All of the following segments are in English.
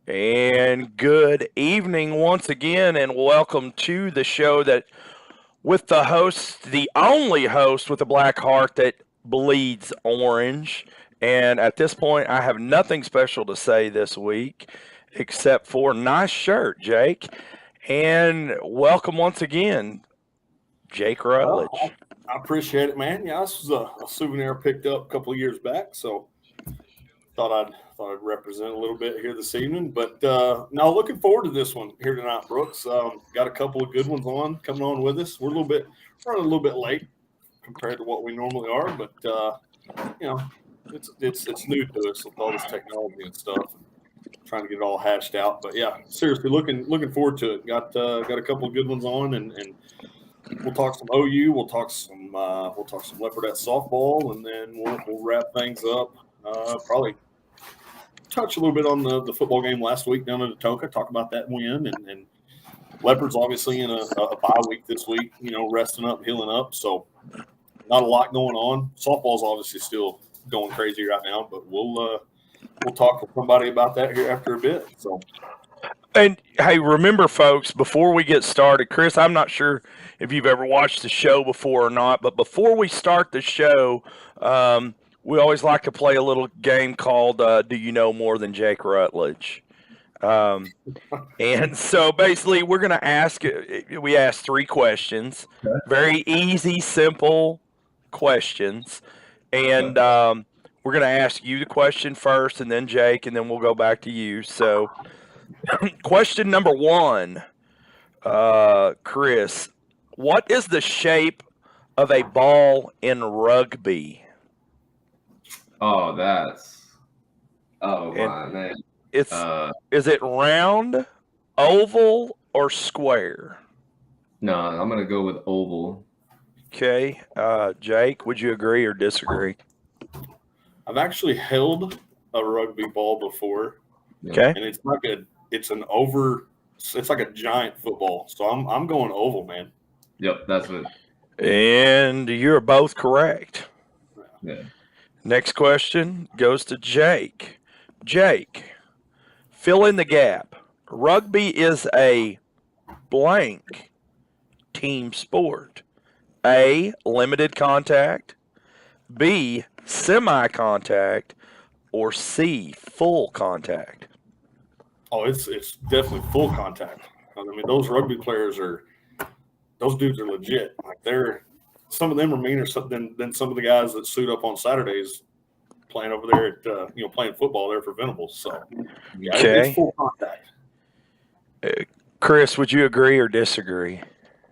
And good evening once again, and welcome to the show that with the host, the only host with a black heart that bleeds orange. And at this point, I have nothing special to say this week except for nice shirt, Jake. And welcome once again, Jake Well, Rutledge. I appreciate it, man. Yeah, this was a souvenir I picked up a couple of years back, so thought I'd represent a little bit here this evening. But no, looking forward to this one here tonight, Brooks. Got a couple of good ones coming on with us. We're running a little bit late compared to what we normally are, but you know, it's new to us with all this technology and stuff. Trying to get it all hashed out, but yeah, seriously, looking forward to it. Got a couple of good ones on, and we'll talk some OU. We'll talk some Leopardette softball, and then we'll wrap things up. Probably touch a little bit on the football game last week down in Atoka. Talk about that win, and Leopards obviously in a bye week this week. Resting up, healing up. So not a lot going on. Softball's obviously still going crazy right now, but we'll talk with somebody about that here after a bit. So. And hey, remember, folks, before we get started, Chris, I'm not sure if you've ever watched the show before or not, but before we start the show, we always like to play a little game called Do You Know More Than Jake Rutledge? And so basically, we're going to we ask three questions, very easy, simple questions. And we're going to ask you the question first, and then Jake, and then we'll go back to you. So, question number one, Chris, what is the shape of a ball in rugby? Oh, man. Is it round, oval, or square? No, I'm gonna go with oval. Okay, Jake, would you agree or disagree? I've actually held a rugby ball before. Okay, and it's like a giant football. So I'm going oval, man. Yep, that's it. And you're both correct. Yeah. Next question goes to Jake. Jake, fill in the gap. Rugby is a blank team sport. A, limited contact. B, semi-contact. Or C, full contact. Oh, it's definitely full contact. I mean, those rugby players those dudes are legit. Like some of them are meaner than some of the guys that suit up on Saturdays playing over there at playing football there for Venables. So yeah, Okay. It's full contact. Chris, would you agree or disagree?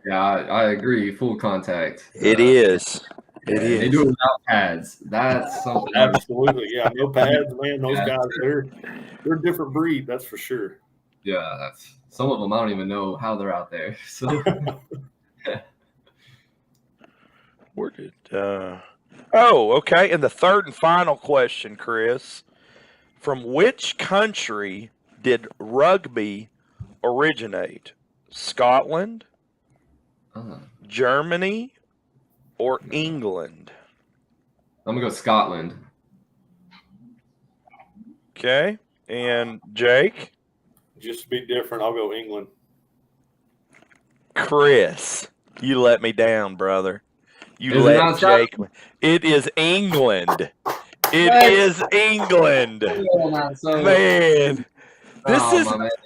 Yeah, I agree. Full contact. It is. It is. They do it without pads. That's something. Absolutely. Yeah, no pads, man. Those guys, they're a different breed, that's for sure. Yeah, that's some of them. I don't even know how they're out there. So. Where did? Okay. And the third and final question, Chris, from which country did rugby originate? Scotland, Germany, or England? I'm gonna go Scotland. Okay. And Jake? Just to be different, I'll go England. Chris, you let me down, brother. You let Jake. It is England. It is England. Man.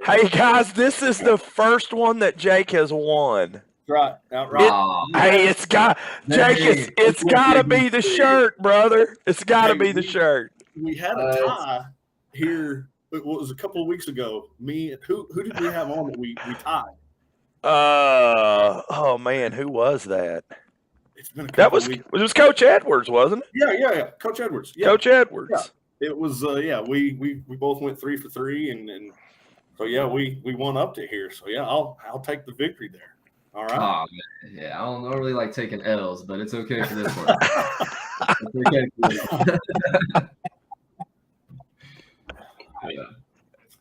Hey guys, this is the first one that Jake has won. Right. Outright. It's got to be the shirt, brother. It's got to be the shirt. We had a tie here. It was a couple of weeks ago. Who did we have on that we tied? Oh man, who was that? It's been it was Coach Edwards, wasn't it? Yeah. Coach Edwards. Yeah. Coach Edwards. Yeah. It was. We both went 3 for 3, and so yeah, we won up to here. So yeah, I'll take the victory there. All right. Oh, man. Yeah, I don't normally like taking L's, but it's okay for this one. It's okay for this one.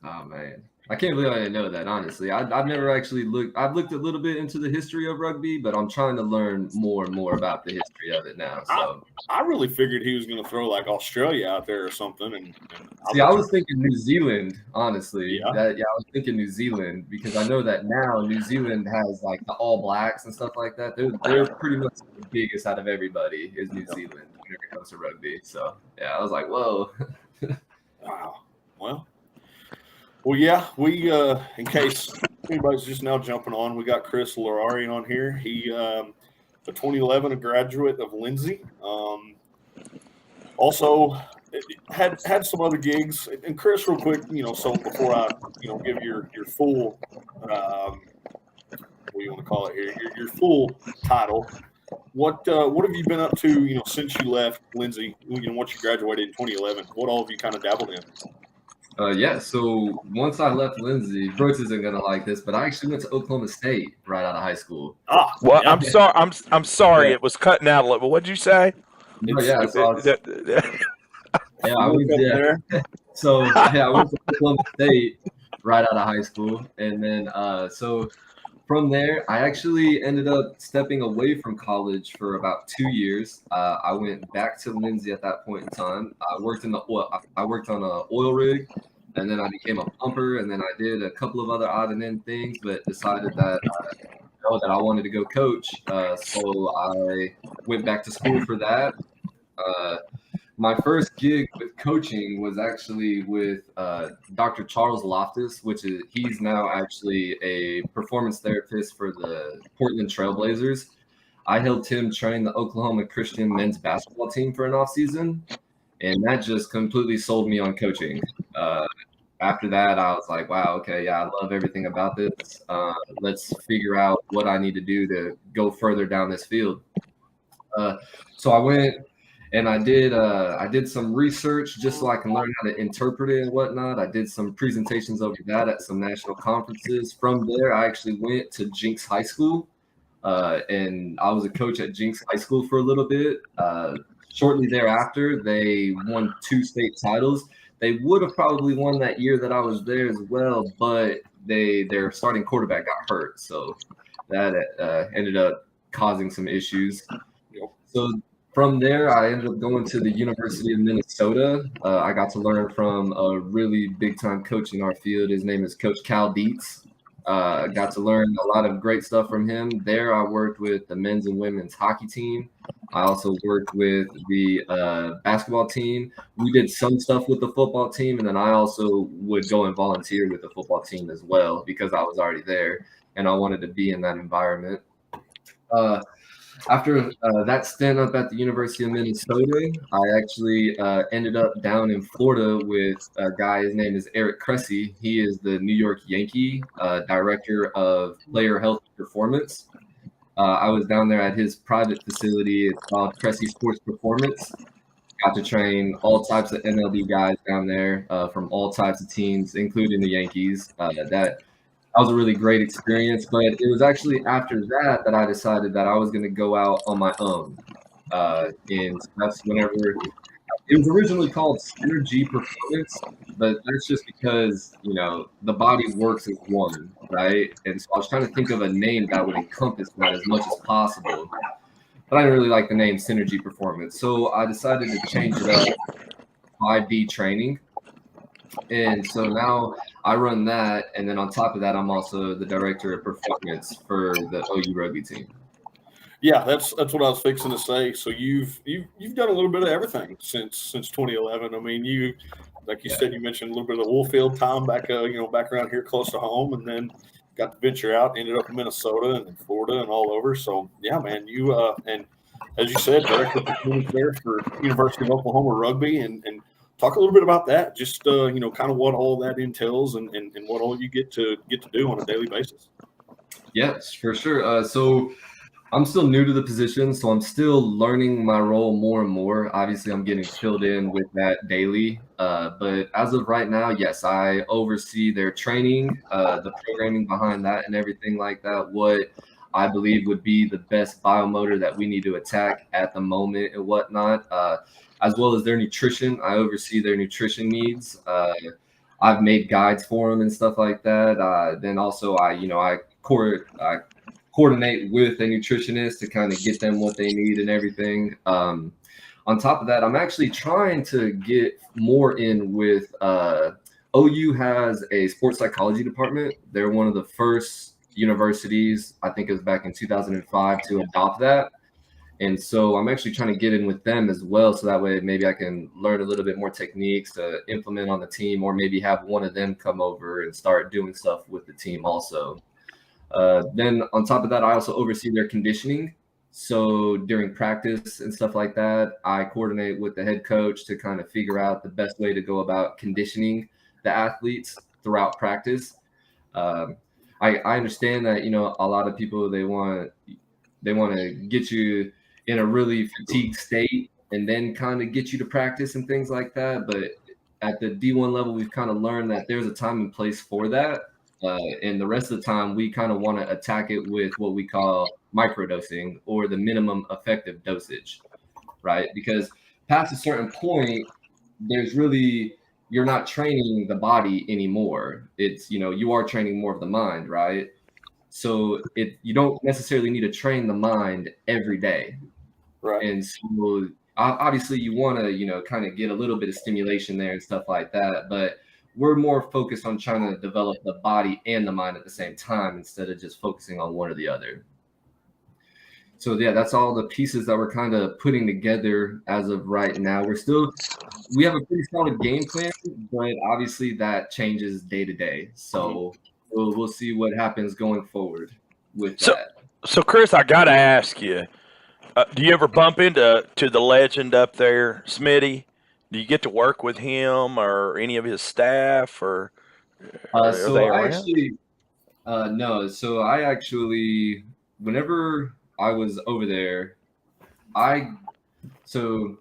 Oh man. I can't believe I didn't know that, honestly. I've never actually looked. I've looked a little bit into the history of rugby, but I'm trying to learn more and more about the history of it now. So I really figured he was going to throw like Australia out there or something. And see, I was thinking New Zealand, honestly. Yeah. I was thinking New Zealand because I know that now New Zealand has like the All Blacks and stuff like that. They're pretty much the biggest out of everybody is New Zealand when it comes to rugby. So yeah, I was like, whoa. Wow. Well, yeah, we in case anybody's just now jumping on, we got Chris Larrauri on here. He a 2011 a graduate of Lindsay. Also had some other gigs. And Chris, real quick, so before I give your full what do you want to call it here? Your full title. What have you been up to, since you left Lindsay? Once you graduated in 2011, what all have you kind of dabbled in? Yeah, so once I left Lindsay, Brooks isn't gonna like this, but I actually went to Oklahoma State right out of high school. Well, yeah. I'm sorry, Yeah. it was cutting out a little. What'd you say? Oh, yeah, so I was, I went there. So yeah, I went to Oklahoma State right out of high school, and then so from there, I actually ended up stepping away from college for about 2 years. I went back to Lindsay at that point in time. I worked on an oil rig, and then I became a pumper, and then I did a couple of other odd and end things, but decided that I wanted to go coach. So I went back to school for that. My first gig with coaching was actually with Dr. Charles Loftus, he's now actually a performance therapist for the Portland Trailblazers. I helped him train the Oklahoma Christian men's basketball team for an off season, and that just completely sold me on coaching. After that, I was like, wow, okay, yeah, I love everything about this. Let's figure out what I need to do to go further down this field. So I went and I did some research just so I can learn how to interpret it and whatnot. I did some presentations over that at some national conferences. From there, I actually went to Jinx High School, and I was a coach at Jinx High School for a little bit. Shortly thereafter, they won 2 state titles. They would have probably won that year that I was there as well, but their starting quarterback got hurt, so that ended up causing some issues. So from there, I ended up going to the University of Minnesota. I got to learn from a really big-time coach in our field. His name is Coach Cal Dietz. Got to learn a lot of great stuff from him. There, I worked with the men's and women's hockey team. I also worked with the basketball team. We did some stuff with the football team, and then I also would go and volunteer with the football team as well because I was already there, and I wanted to be in that environment. After that stint up at the University of Minnesota, I actually ended up down in Florida with a guy. His name is Eric Cressy. He is the New York Yankee Director of Player Health and Performance. I was down there at his private facility. It's called Cressy Sports Performance. Got to train all types of MLB guys down there from all types of teams, including the Yankees. That was a really great experience, but it was actually after that I decided that I was going to go out on my own. And that's whenever it was originally called Synergy Performance, but that's just because, the body works as one, right? And so I was trying to think of a name that would encompass that as much as possible, but I didn't really like the name Synergy Performance. So I decided to change it up, 5D training. And so now I run that, and then on top of that, I'm also the director of performance for the OU rugby team. Yeah, that's what I was fixing to say. So you've done a little bit of everything since 2011. I mean, you said, you mentioned a little bit of the Woolfield time back around here close to home, and then got to venture out, ended up in Minnesota and in Florida and all over. So yeah, man, you and as you said, director of performance there for University of Oklahoma Rugby, and talk a little bit about that, just kind of what all that entails and what all you get to do on a daily basis. Yes, for sure. So I'm still new to the position, so I'm still learning my role more and more. Obviously, I'm getting filled in with that daily. But as of right now, yes, I oversee their training, the programming behind that and everything like that, what I believe would be the best biomotor that we need to attack at the moment and whatnot. As well as their nutrition. I oversee their nutrition needs. I've made guides for them and stuff like that. Then also I coordinate with a nutritionist to kind of get them what they need and everything. On top of that, I'm actually trying to get more in with OU has a sports psychology department. They're one of the first universities, I think it was back in 2005, to adopt that. And so I'm actually trying to get in with them as well. So that way maybe I can learn a little bit more techniques to implement on the team, or maybe have one of them come over and start doing stuff with the team also. Then on top of that, I also oversee their conditioning. So during practice and stuff like that, I coordinate with the head coach to kind of figure out the best way to go about conditioning the athletes throughout practice. I understand that, a lot of people, they want to get you in a really fatigued state and then kind of get you to practice and things like that. But at the D1 level, we've kind of learned that there's a time and place for that. And the rest of the time, we kind of want to attack it with what we call microdosing, or the minimum effective dosage, right? Because past a certain point, you're not training the body anymore. It's, you are training more of the mind, right? So you don't necessarily need to train the mind every day. Right. And so obviously you want to, kind of get a little bit of stimulation there and stuff like that. But we're more focused on trying to develop the body and the mind at the same time, instead of just focusing on one or the other. So yeah, that's all the pieces that we're kind of putting together as of right now. We have a pretty solid game plan, but obviously that changes day to day. So we'll see what happens going forward with that. So Chris, I gotta ask you, do you ever bump into the legend up there, Smitty? Do you get to work with him or any of his staff, or so I actually no. So I actually, whenever I was over there, do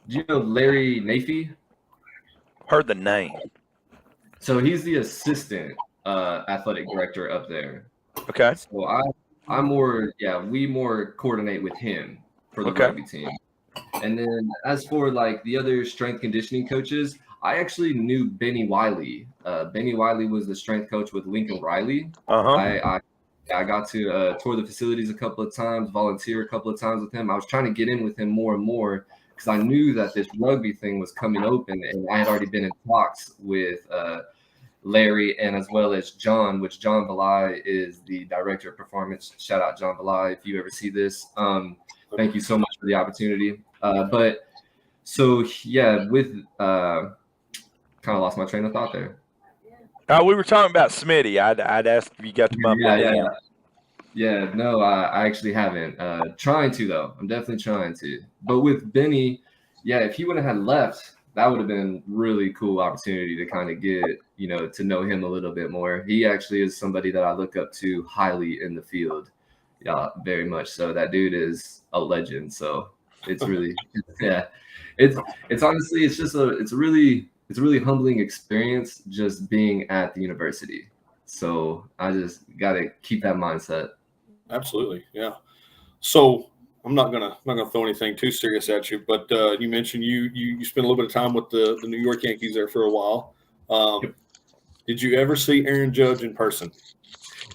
you know Larry Nafee? Heard the name. So he's the assistant athletic director up there. Okay. So we more coordinate with him for the rugby team. And then as for like the other strength conditioning coaches, I actually knew Benny Wiley. Benny Wiley was the strength coach with Lincoln Riley. I got to tour the facilities a couple of times, volunteer a couple of times with him. I was trying to get in with him more and more because I knew that this rugby thing was coming open, and I had already been in talks with Larry and as well as John, which John Belay is the director of performance. Shout out John Belay if you ever see this. Thank you so much for the opportunity. But so yeah, with kind of lost my train of thought there. We were talking about Smitty. I'd ask if you got to bump into him. Yeah, no, I actually haven't. Trying to though. I'm definitely trying to. But with Benny, yeah, if he would have had left, that would have been really cool opportunity to kind of get, to know him a little bit more. He actually is somebody that I look up to highly in the field. Yeah, very much so. That dude is a legend. So it's really, it's honestly, it's a really humbling experience just being at the university. So I just got to keep that mindset. Absolutely. Yeah. So I'm not gonna throw anything too serious at you, but you mentioned you spent a little bit of time with the New York Yankees there for a while. Did you ever see Aaron Judge in person?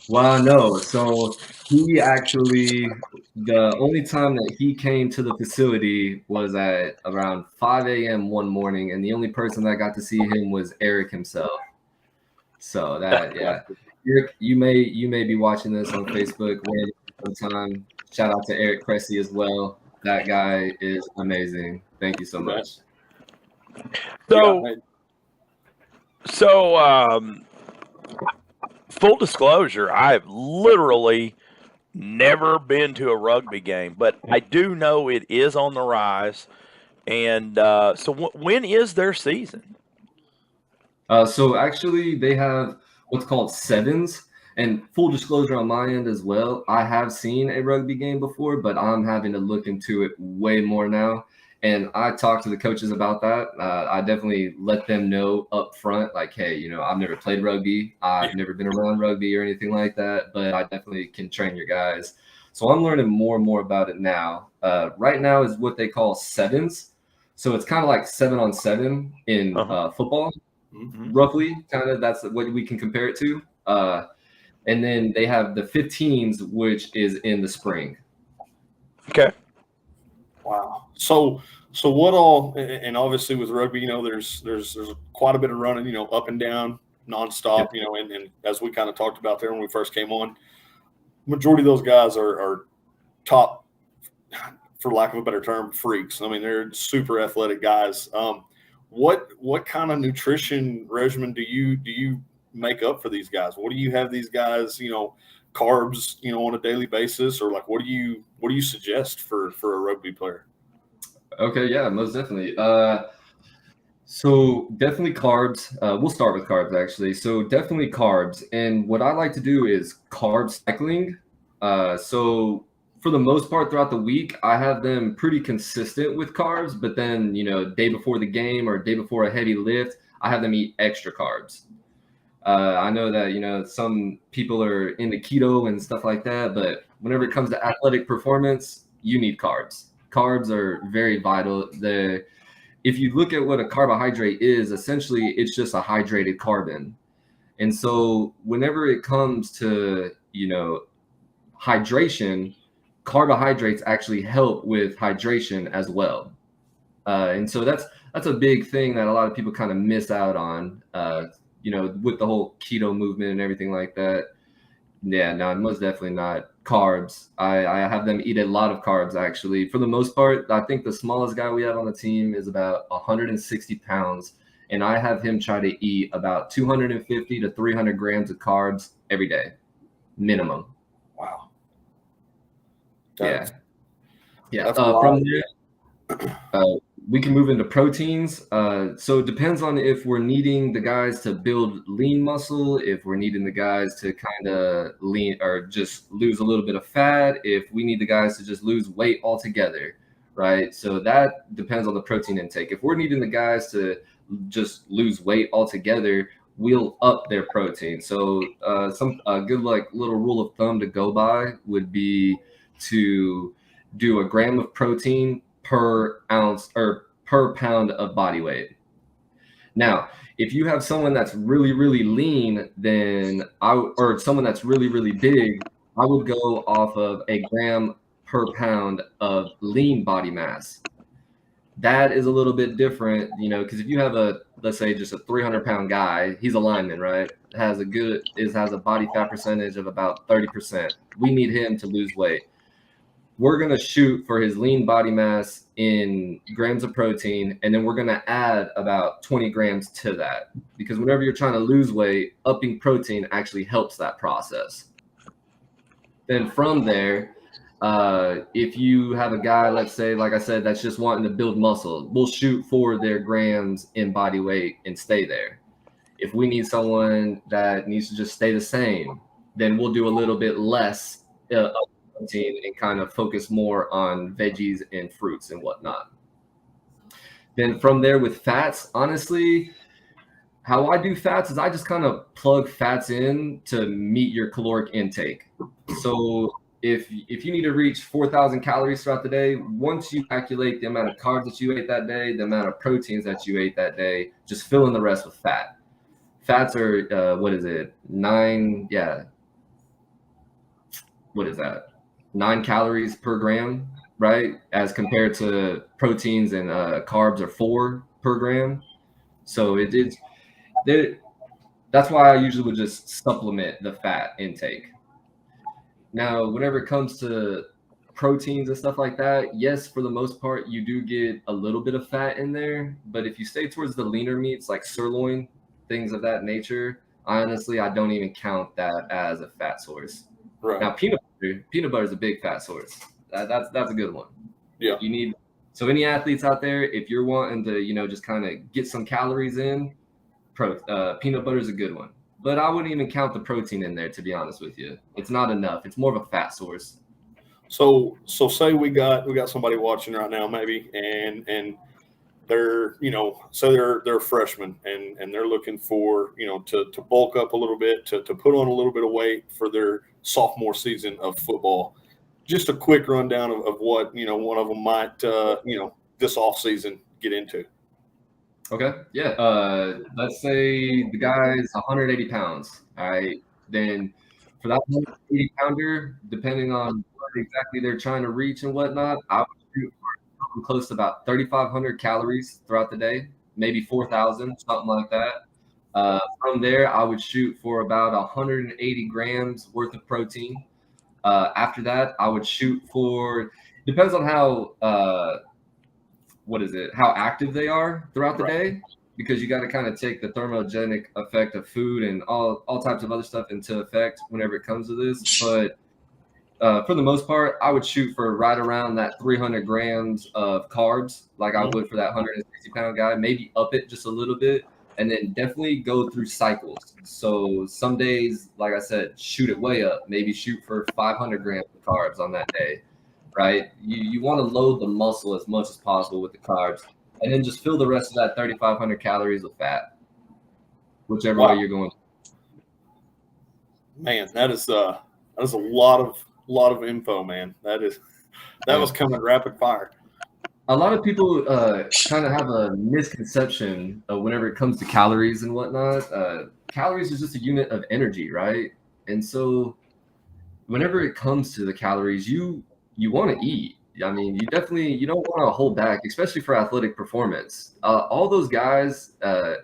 Well, no. So he actually, the only time that he came to the facility was at around 5 a.m. one morning, and the only person that got to see him was Eric himself. So that, yeah, Eric, you may be watching this on Facebook sometime. Shout out to Eric Cressy as well. That guy is amazing. Thank you so much. So, full disclosure, I've literally never been to a rugby game, but I do know it is on the rise. And so when is their season? So actually they have what's called sevens, and full disclosure on my end as well, I have seen a rugby game before, but I'm having to look into it way more now. And I talked to the coaches about that. I definitely let them know up front, like, hey, I've never played rugby. I've never been around rugby or anything like that, but I definitely can train your guys. So I'm learning more and more about it now. Right now is what they call sevens. So it's kind of like 7-on-7 in football. roughly, kind of. That's what we can compare it to. And then they have the 15s, which is in the spring. Okay. Wow. So what all? And obviously with rugby, there's quite a bit of running, up and down, nonstop. Yep. And as we kind of talked about there when we first came on, majority of those guys are top, for lack of a better term, freaks. I mean, they're super athletic guys. What kind of nutrition regimen do you make up for these guys? What do you have these guys, carbs, on a daily basis, or like what do you suggest for a rugby player? Okay, yeah, most definitely. So definitely carbs. We'll start with carbs actually. So definitely carbs. And what I like to do is carb cycling. So for the most part throughout the week, I have them pretty consistent with carbs, but then, day before the game or day before a heavy lift, I have them eat extra carbs. I know that, some people are into keto and stuff like that, but whenever it comes to athletic performance, you need carbs. Carbs are very vital. If you look at what a carbohydrate is, essentially it's just a hydrated carbon. And so whenever it comes to, hydration, carbohydrates actually help with hydration as well. And so that's a big thing that a lot of people kind of miss out on, with the whole keto movement and everything like that. Yeah, no, most definitely not. Carbs. I have them eat a lot of carbs, actually. For the most part, I think the smallest guy we have on the team is about 160 pounds. And I have him try to eat about 250 to 300 grams of carbs every day, minimum. Wow. Yeah. That's From there, we can move into proteins. So it depends on if we're needing the guys to build lean muscle, if we're needing the guys to kind of lean or just lose a little bit of fat, if we need the guys to just lose weight altogether, right? So that depends on the protein intake. If we're needing the guys to just lose weight altogether, we'll up their protein. So a good little rule of thumb to go by would be to do a gram of protein per ounce or per pound of body weight. Now, if you have someone that's really, really lean, or someone that's really, really big, I would go off of a gram per pound of lean body mass. That is a little bit different, because if you have let's say just a 300-pound guy, he's a lineman, right? Has a body fat percentage of about 30%. We need him to lose weight. We're going to shoot for his lean body mass in grams of protein, and then we're going to add about 20 grams to that. Because whenever you're trying to lose weight, upping protein actually helps that process. Then from there, if you have a guy, let's say, like I said, that's just wanting to build muscle, we'll shoot for their grams in body weight and stay there. If we need someone that needs to just stay the same, then we'll do a little bit less protein and kind of focus more on veggies and fruits and whatnot. Then from there with fats, honestly, how I do fats is I just kind of plug fats in to meet your caloric intake. So if you need to reach 4,000 calories throughout the day, once you calculate the amount of carbs that you ate that day, the amount of proteins that you ate that day, just fill in the rest with fat. Fats are, 9 calories per gram, right? As compared to proteins and carbs are 4 per gram. So that's why I usually would just supplement the fat intake. Now, whenever it comes to proteins and stuff like that, yes, for the most part, you do get a little bit of fat in there. But if you stay towards the leaner meats like sirloin, things of that nature, honestly, I don't even count that as a fat source. Right. Now, peanut butter is a big fat source. That's a good one. Yeah. So any athletes out there, if you're wanting to, just kind of get some calories in, peanut butter is a good one. But I wouldn't even count the protein in there, to be honest with you. It's not enough. It's more of a fat source. So say we got somebody watching right now, maybe, and they're, say they're freshmen and they're looking for, to bulk up a little bit, to put on a little bit of weight for their sophomore season of football. Just a quick rundown of what, one of them might, this off season get into. Okay. Yeah. Let's say the guy's 180 pounds. All right. Then for that 180 pounder, depending on what exactly they're trying to reach and whatnot, I would shoot for something close to about 3,500 calories throughout the day, maybe 4,000, something like that. From there, I would shoot for about 180 grams worth of protein. After that, I would shoot for, depends on how how active they are throughout the day, because you got to kind of take the thermogenic effect of food and all types of other stuff into effect whenever it comes to this. But for the most part, I would shoot for right around that 300 grams of carbs, like I would for that 160-pound guy, maybe up it just a little bit, and then definitely go through cycles. So some days, like I said, shoot it way up, maybe shoot for 500 grams of carbs on that day, right? You want to load the muscle as much as possible with the carbs, and then just fill the rest of that 3,500 calories with fat, whichever way you're going. Man, that is a lot of info, man. That was coming rapid fire. A lot of people kind of have a misconception of whenever it comes to calories and whatnot. Calories is just a unit of energy, right? And so whenever it comes to the calories, you want to eat. I mean, you don't want to hold back, especially for athletic performance. All those guys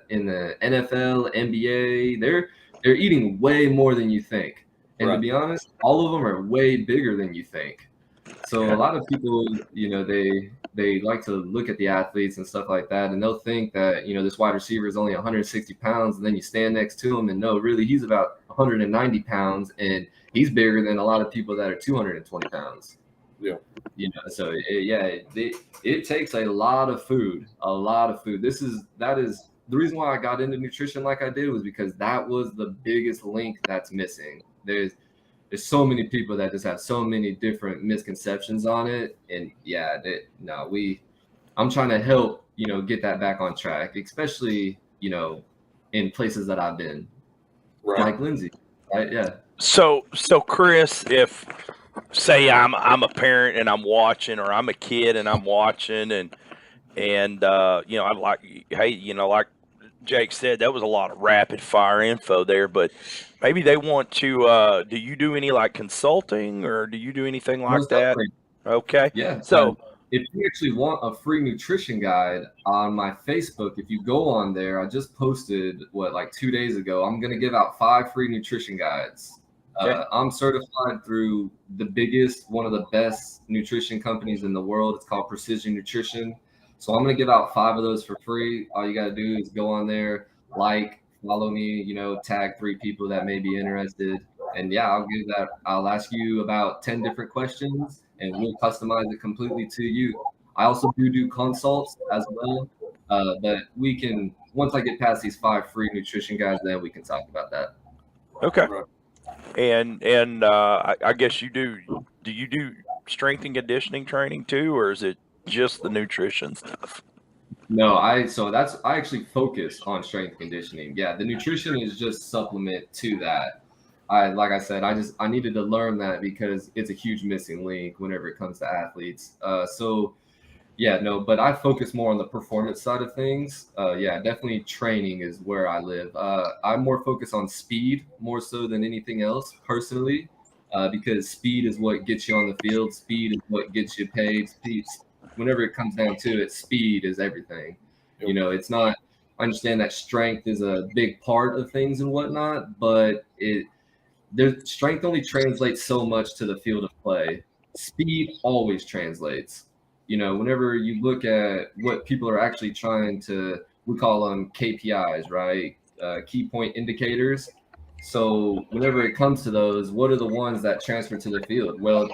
in the NFL, NBA, they're eating way more than you think. And to be honest, all of them are way bigger than you think. So a lot of people, they like to look at the athletes and stuff like that, and they'll think that, this wide receiver is only 160 pounds, and then you stand next to him and no, really, he's about 190 pounds, and he's bigger than a lot of people that are 220 pounds. Yeah. So it takes a lot of food, That is the reason why I got into nutrition like I did, was because that was the biggest link that's missing. There's so many people that just have so many different misconceptions on it. And I'm trying to help, get that back on track, especially, in places that I've been, like Lindsay, right? Yeah. So Chris, if say I'm a parent and I'm watching, or I'm a kid and I'm watching, and I'm like, hey, like Jake said, that was a lot of rapid fire info there, but maybe they want to, do you do any like consulting, or do you do anything like that? Okay. Yeah. So if you actually want a free nutrition guide on my Facebook, if you go on there, I just posted like 2 days ago, I'm going to give out 5 free nutrition guides. I'm certified through one of the best nutrition companies in the world. It's called Precision Nutrition. So I'm going to give out 5 of those for free. All you got to do is go on there, follow me, tag 3 people that may be interested. And I'll ask you about 10 different questions, and we'll customize it completely to you. I also do consults as well. But once I get past these 5 free nutrition guides, then we can talk about that. Okay. And I guess you do you do strength and conditioning training too, or is it just the nutrition stuff? No, I actually focus on strength conditioning. Yeah, the nutrition is just supplement to that. Like I said, I needed to learn that because it's a huge missing link whenever it comes to athletes. But I focus more on the performance side of things. Definitely training is where I live. I'm more focused on speed more so than anything else personally, because speed is what gets you on the field. Speed is what gets you paid. Whenever it comes down to it, speed is everything. It's not. I understand that strength is a big part of things and whatnot, but strength only translates so much to the field of play. Speed always translates. Whenever you look at what people are actually trying to, we call them KPIs, right? Key point indicators. So whenever it comes to those, what are the ones that transfer to the field? Well,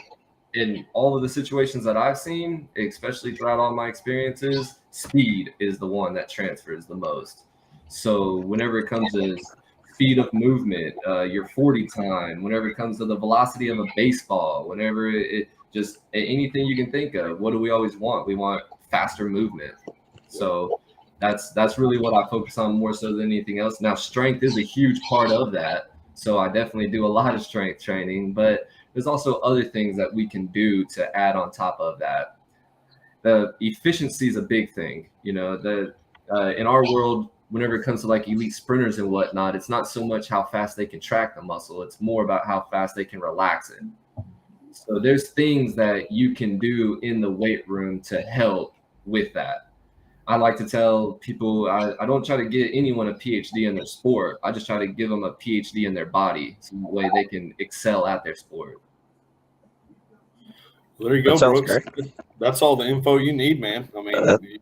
in all of the situations that I've seen, especially throughout all my experiences, speed is the one that transfers the most. So whenever it comes to speed of movement, your 40 time, whenever it comes to the velocity of a baseball, whenever it just anything you can think of, what do we always want? We want faster movement. So that's really what I focus on more so than anything else. Now, strength is a huge part of that. So I definitely do a lot of strength training, but there's also other things that we can do to add on top of that. The efficiency is a big thing. in our world, whenever it comes to like elite sprinters and whatnot, it's not so much how fast they contract the muscle. It's more about how fast they can relax it. So there's things that you can do in the weight room to help with that. I like to tell people I don't try to get anyone a PhD in their sport. I just try to give them a PhD in their body so that way they can excel at their sport. Well, there you go, Brooks. Great. That's all the info you need, man. I mean,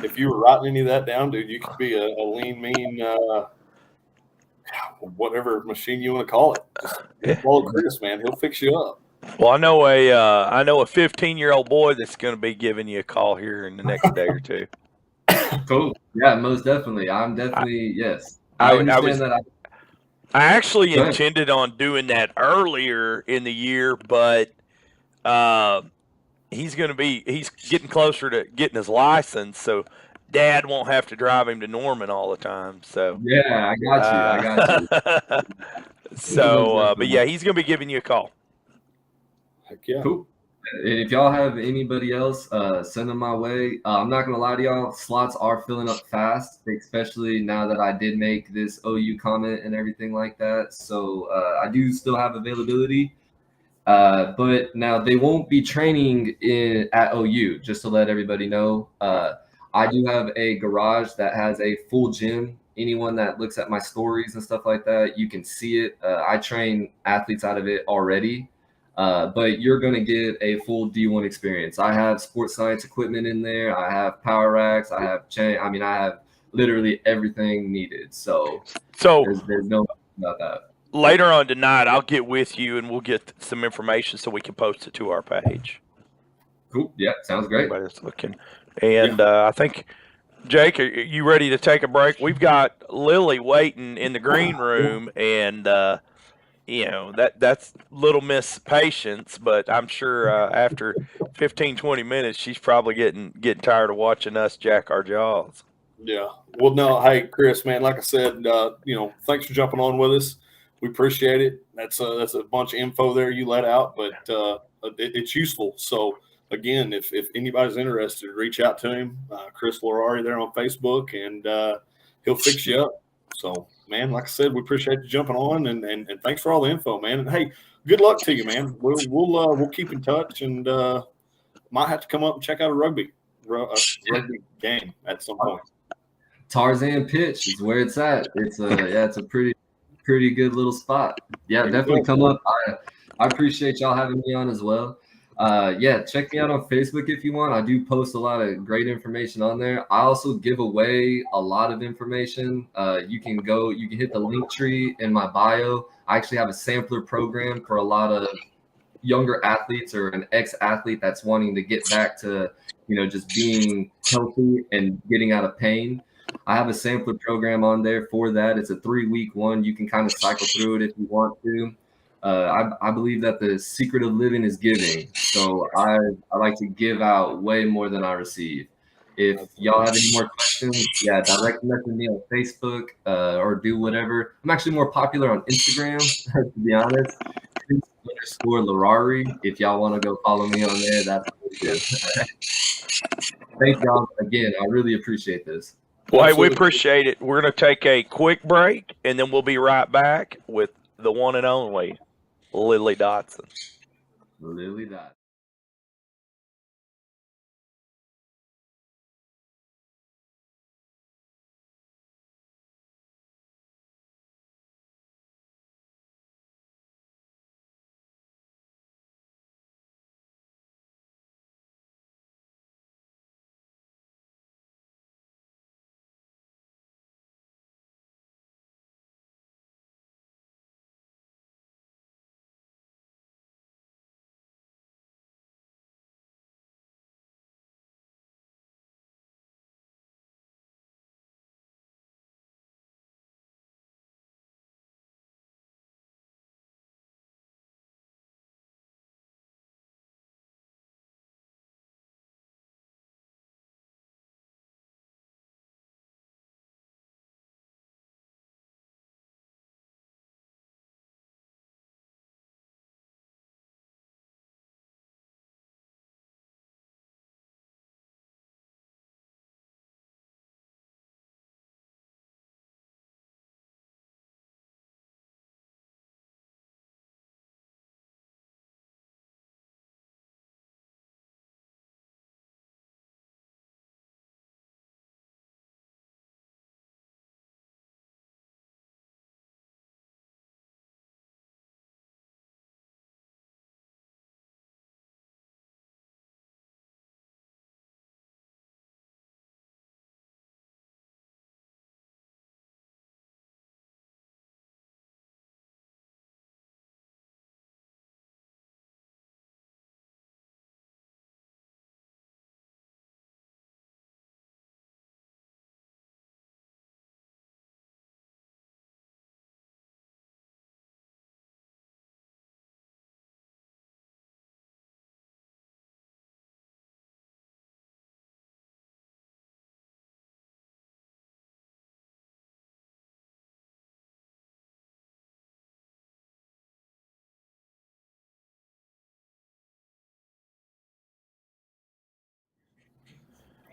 if you were writing any of that down, dude, you could be a lean, mean, whatever machine you want to call it. Just follow Chris, man. He'll fix you up. Well, I know a 15-year-old boy that's going to be giving you a call here in the next day or two. Cool. Yeah, most definitely. I'm definitely yes. I understand that. I actually intended on doing that earlier in the year, but he's getting closer to getting his license, so Dad won't have to drive him to Norman all the time. So yeah, I got you. So, but yeah, he's going to be giving you a call. Heck yeah. Cool. If y'all have anybody else, send them my way. I'm not gonna lie to y'all, slots are filling up fast, especially now that I did make this OU comment and everything like that. So I do still have availability, but now they won't be training at OU. Just to let everybody know, I do have a garage that has a full gym. Anyone that looks at my stories and stuff like that, you can see it. I train athletes out of it already. But you're going to get a full D1 experience. I have sports science equipment in there. I have power racks. I have I have literally everything needed. So there's no about that. Later on tonight, I'll get with you and we'll get some information so we can post it to our page. Cool. Yeah, sounds great. Everybody's looking. And I think, Jake, are you ready to take a break? We've got Lili waiting in the green room, and that's little Miss Patience, but I'm sure after 15, 20 minutes, she's probably getting tired of watching us jack our jaws. Yeah. Well, no, hey, Chris, man, like I said, thanks for jumping on with us. We appreciate it. That's a bunch of info there you let out, but it's useful. So, again, if anybody's interested, reach out to him, Chris Larrauri there on Facebook, and he'll fix you up. So, man, like I said, we appreciate you jumping on, and thanks for all the info, man. And hey, good luck to you, man. We'll keep in touch, and might have to come up and check out a rugby game at some point. Tarzan pitch is where it's at. It's a pretty good little spot. Yeah, definitely come up. I appreciate y'all having me on as well. Check me out on Facebook if you want. I do post a lot of great information on there. I also give away a lot of information. You can hit the link tree in my bio. I actually have a sampler program for a lot of younger athletes or an ex-athlete that's wanting to get back to, just being healthy and getting out of pain. I have a sampler program on there for that. It's a 3-week one. You can kind of cycle through it if you want to. I believe that the secret of living is giving. So I like to give out way more than I receive. If y'all have any more questions, direct message me on Facebook or do whatever. I'm actually more popular on Instagram, to be honest. _Larrauri. If y'all want to go follow me on there, that's really good. Thank y'all again. I really appreciate this. Well, hey, we appreciate it. We're going to take a quick break, and then we'll be right back with the one and only Lili Dodson. Lili Dodson.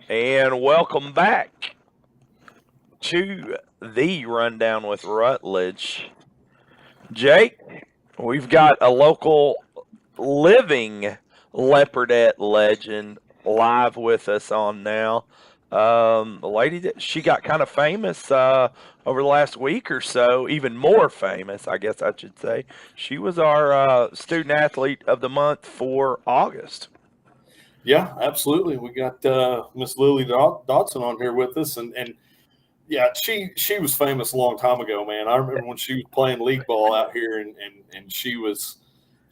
And welcome back to the Rundown with Rutledge. Jake, we've got a local living Leopardette legend live with us on now. A lady that she got kind of famous over the last week or so, even more famous, I guess I should say. She was our student athlete of the month for August. Yeah, absolutely. We got Miss Lili Dodson on here with us, and yeah, she was famous a long time ago, man. I remember when she was playing league ball out here, and she was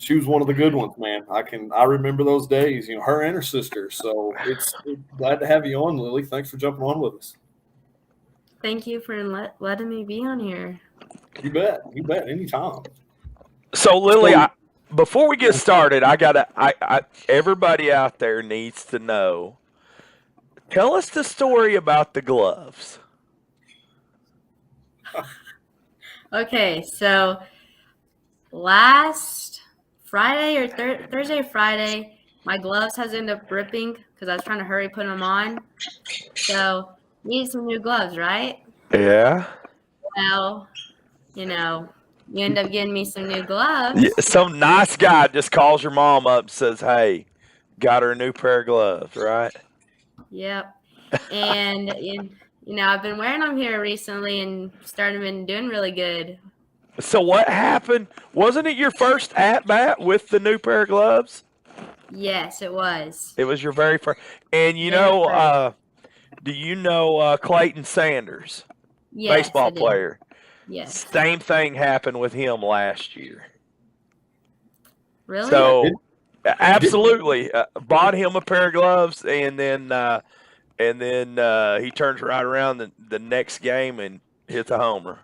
one of the good ones, man. I remember those days, her and her sister. So it's glad to have you on, Lili. Thanks for jumping on with us. Thank you for letting me be on here. You bet, anytime. So Lili, before we get started, everybody out there needs to know. Tell us the story about the gloves. Okay, so last Friday or Thursday or Friday, my gloves has ended up ripping because I was trying to hurry putting them on. So need some new gloves, right? Yeah. Well, you end up getting me some new gloves. Yeah, some nice guy just calls your mom up and says, "Hey, got her a new pair of gloves," right? Yep. And I've been wearing them here recently and been doing really good. So what happened? Wasn't it your first at bat with the new pair of gloves? Yes, it was. It was your very first. And do you know Clayton Sanders, yes, baseball player? Yes. Same thing happened with him last year. Really? So, absolutely, bought him a pair of gloves, and then he turns right around the next game and hits a homer.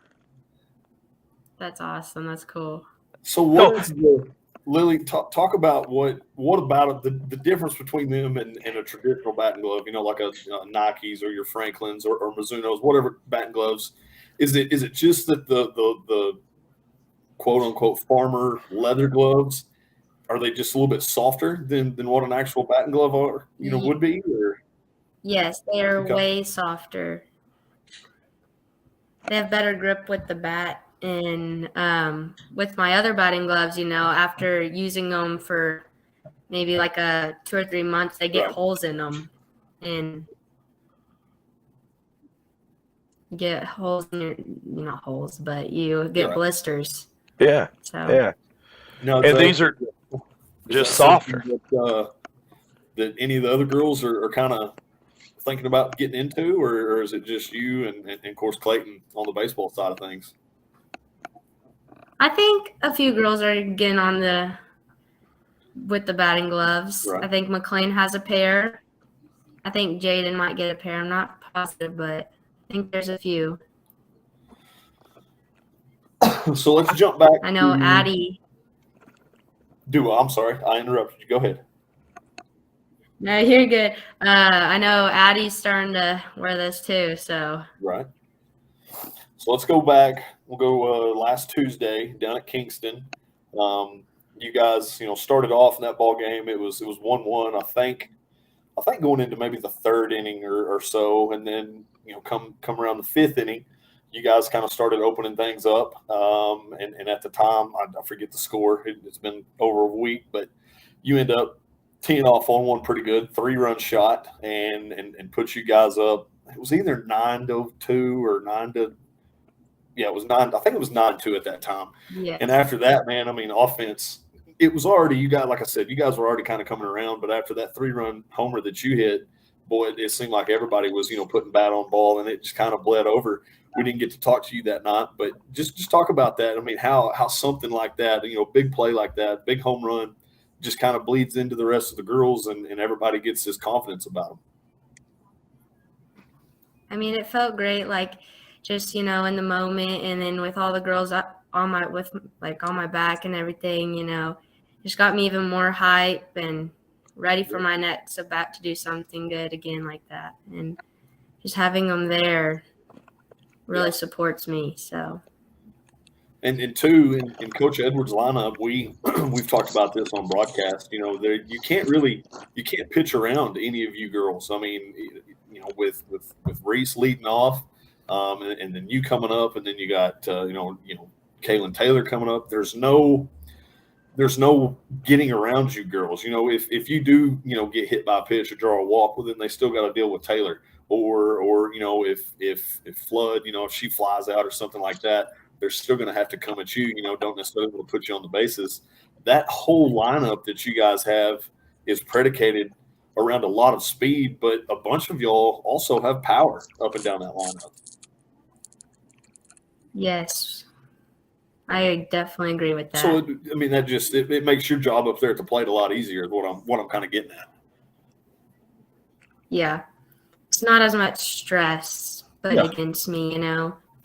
That's awesome. That's cool. So what is Lili? Talk about what about the difference between them and a traditional batting glove? Like a Nikes or your Franklins or Mizuno's, whatever batting gloves. Is it just that the quote unquote farmer leather gloves, are they just a little bit softer than what an actual batting glove would be? Or? Yes, they are way softer. They have better grip with the bat, and with my other batting gloves, after using them for maybe like 2 or 3 months, they get holes in them, and get holes in your, not holes, but you get blisters. Yeah. So yeah. No, and these are just softer. That any of the other girls are kind of thinking about getting into, or is it just you and of course Clayton on the baseball side of things? I think a few girls are getting on with the batting gloves. Right. I think McLean has a pair. I think Jaden might get a pair. I'm not positive, but I think there's a few. So let's jump back. I know Addie. I'm sorry, I interrupted you. Go ahead. No, you're good. I know Addie's starting to wear this too. So right. So let's go back. We'll go last Tuesday down at Kingston. You guys, started off in that ball game. It was 1-1. I think going into maybe the third inning or so, and then come around the fifth inning, you guys kind of started opening things up. And at the time, I forget the score. It's been over a week, but you end up teeing off on one pretty good 3-run shot and put you guys up. It was either 9-2 or 9-. Yeah, it was 9. I think it was 9-2 at that time. yeah. And after that, man, offense. It was already, like I said, you guys were already kind of coming around. But after that 3-run homer that you hit, boy, it seemed like everybody was, putting bat on ball, and it just kind of bled over. We didn't get to talk to you that night, but just talk about that. How something like that, big play like that, big home run, just kind of bleeds into the rest of the girls, and everybody gets this confidence about them. It felt great, just in the moment, and then with all the girls up on my back and everything, just got me even more hype and ready for my next at bat to do something good again like that. And just having them there really supports me. So. And two, in Coach Edwards' lineup, we've talked about this on broadcast. You can't pitch around any of you girls. with Reese leading off, and then you coming up, and then you got Kaylin Taylor coming up. There's no getting around you girls. If you do get hit by a pitch or draw a walk, well, then they still got to deal with Taylor, or if Flood, if she flies out or something like that, they're still going to have to come at you. Don't necessarily want to put you on the bases. That whole lineup that you guys have is predicated around a lot of speed, but a bunch of y'all also have power up and down that lineup. Yes, I definitely agree with that. So that just it makes your job up there at the plate a lot easier. Is what I'm kind of getting at. Yeah, it's not as much stress put against me,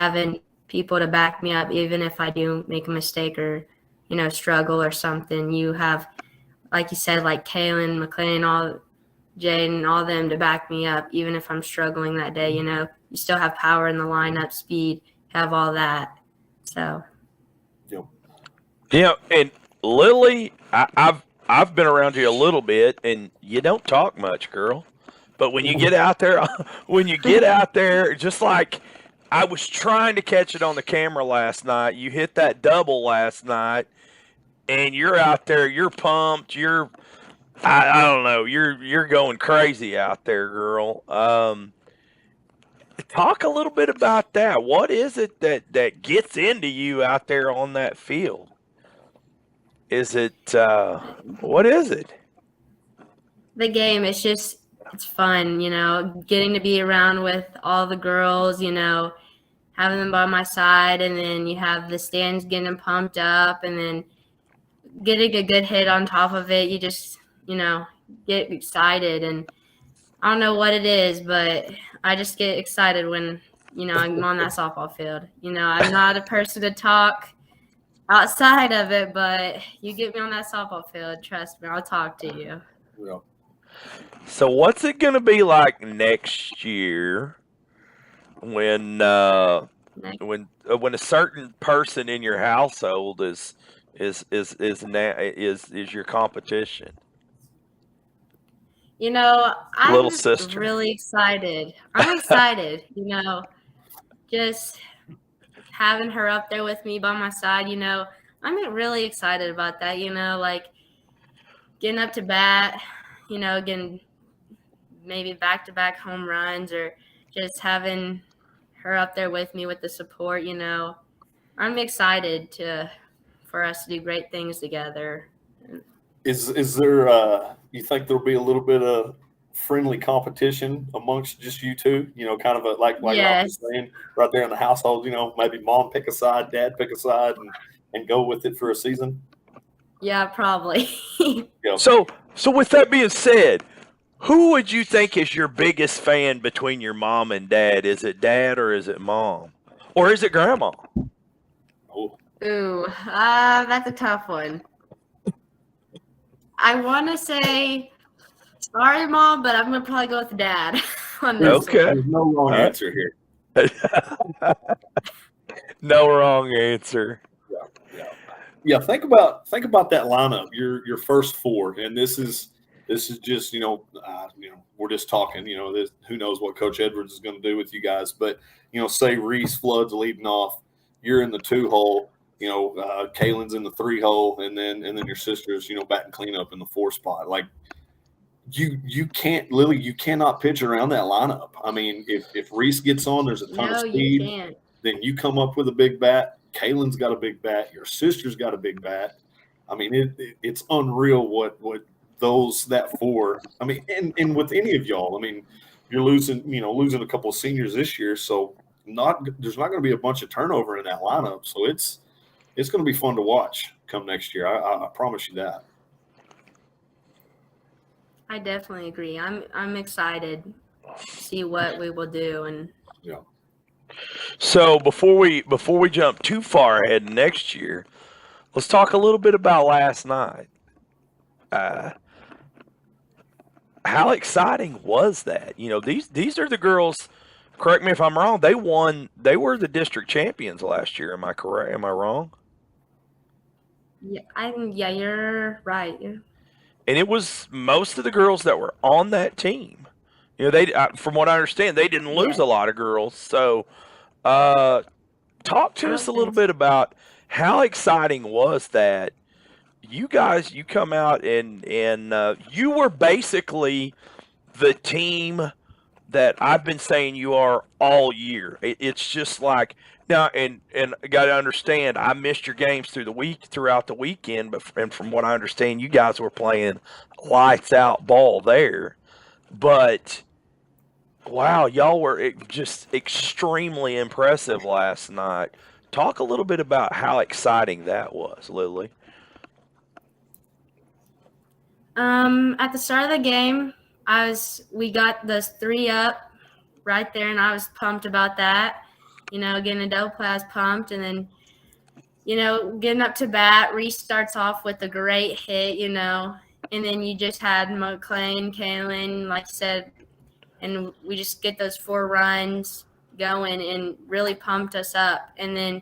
having people to back me up, even if I do make a mistake or struggle or something. You have, like you said, like Kaylin, McLean, Jaden, all them to back me up, even if I'm struggling that day. You still have power in the lineup, speed, have all that. So. And Lili, I've been around you a little bit, and you don't talk much, girl. But when you get out there, just like I was trying to catch it on the camera last night, you hit that double last night, and you're out there, you're pumped, I don't know, you're going crazy out there, girl. Talk a little bit about that. What is it that gets into you out there on that field? Is it what is it? The game, it's fun, getting to be around with all the girls, having them by my side, and then you have the stands getting pumped up, and then getting a good hit on top of it. You just, get excited, and I don't know what it is, but I just get excited when, I'm on that softball field. I'm not a person to talk outside of it, but you get me on that softball field, trust me, I'll talk to you. Yeah. So what's it going to be like next year when a certain person in your household is your competition? I'm Little sister. really excited. I'm excited, just having her up there with me by my side, I'm really excited about that, like getting up to bat, getting maybe back-to-back home runs, or just having her up there with me with the support, I'm excited for us to do great things together. Is there you think there'll be a little bit of friendly competition amongst just you two? Kind of like y'all was saying right there in the household. Maybe mom pick a side, dad pick a side, and go with it for a season. Yeah, probably. Yeah. So with that being said, who would you think is your biggest fan between your mom and dad? Is it dad or is it mom? Or is it grandma? Oh. Ooh, that's a tough one. I want to say, sorry, Mom, but I'm going to probably go with Dad on this Okay. one. There's no wrong answer here. No wrong answer. Yeah. Think about that lineup. Your first four, and this is just we're just talking. Who knows what Coach Edwards is going to do with you guys? But say Reese Flood's leading off, you're in the 2-hole. Kaylin's in the 3-hole, and then your sister's batting cleanup in the 4 spot. Like you can't, Lili, you cannot pitch around that lineup. I mean, if Reese gets on, there's a ton of speed. You can't. Then you come up with a big bat. Kaylin's got a big bat. Your sister's got a big bat. I mean, it's unreal what that 4. I mean, and with any of y'all, I mean, you're losing a couple of seniors this year, so there's not going to be a bunch of turnover in that lineup. So it's going to be fun to watch come next year. I promise you that. I definitely agree. I'm excited to see what we will do. And yeah. So before we jump too far ahead next year, let's talk a little bit about last night. How exciting was that? These are the girls. Correct me if I'm wrong. They were the district champions last year. Am I correct? Am I wrong? Yeah, you're right. Yeah. And it was most of the girls that were on that team You know, they from what I understand, they didn't lose Yeah. a lot of girls. So, talk I to us don't a little think so. bit about how exciting was that. You guys, you come out and you were basically the team that I've been saying you are all year. It's just like now, and I got to understand. I missed your games throughout the weekend, but and from what I understand, you guys were playing lights out ball there. But wow, y'all were just extremely impressive last night. Talk a little bit about how exciting that was, Lily. At the start of the game, we got those 3 up right there, and I was pumped about that. You know, getting a double play, I was pumped, and then, you know, getting up to bat, Reese starts off with a great hit, you know, and then you just had McLean, Kaylin, like I said, and we just get those 4 runs going and really pumped us up. And then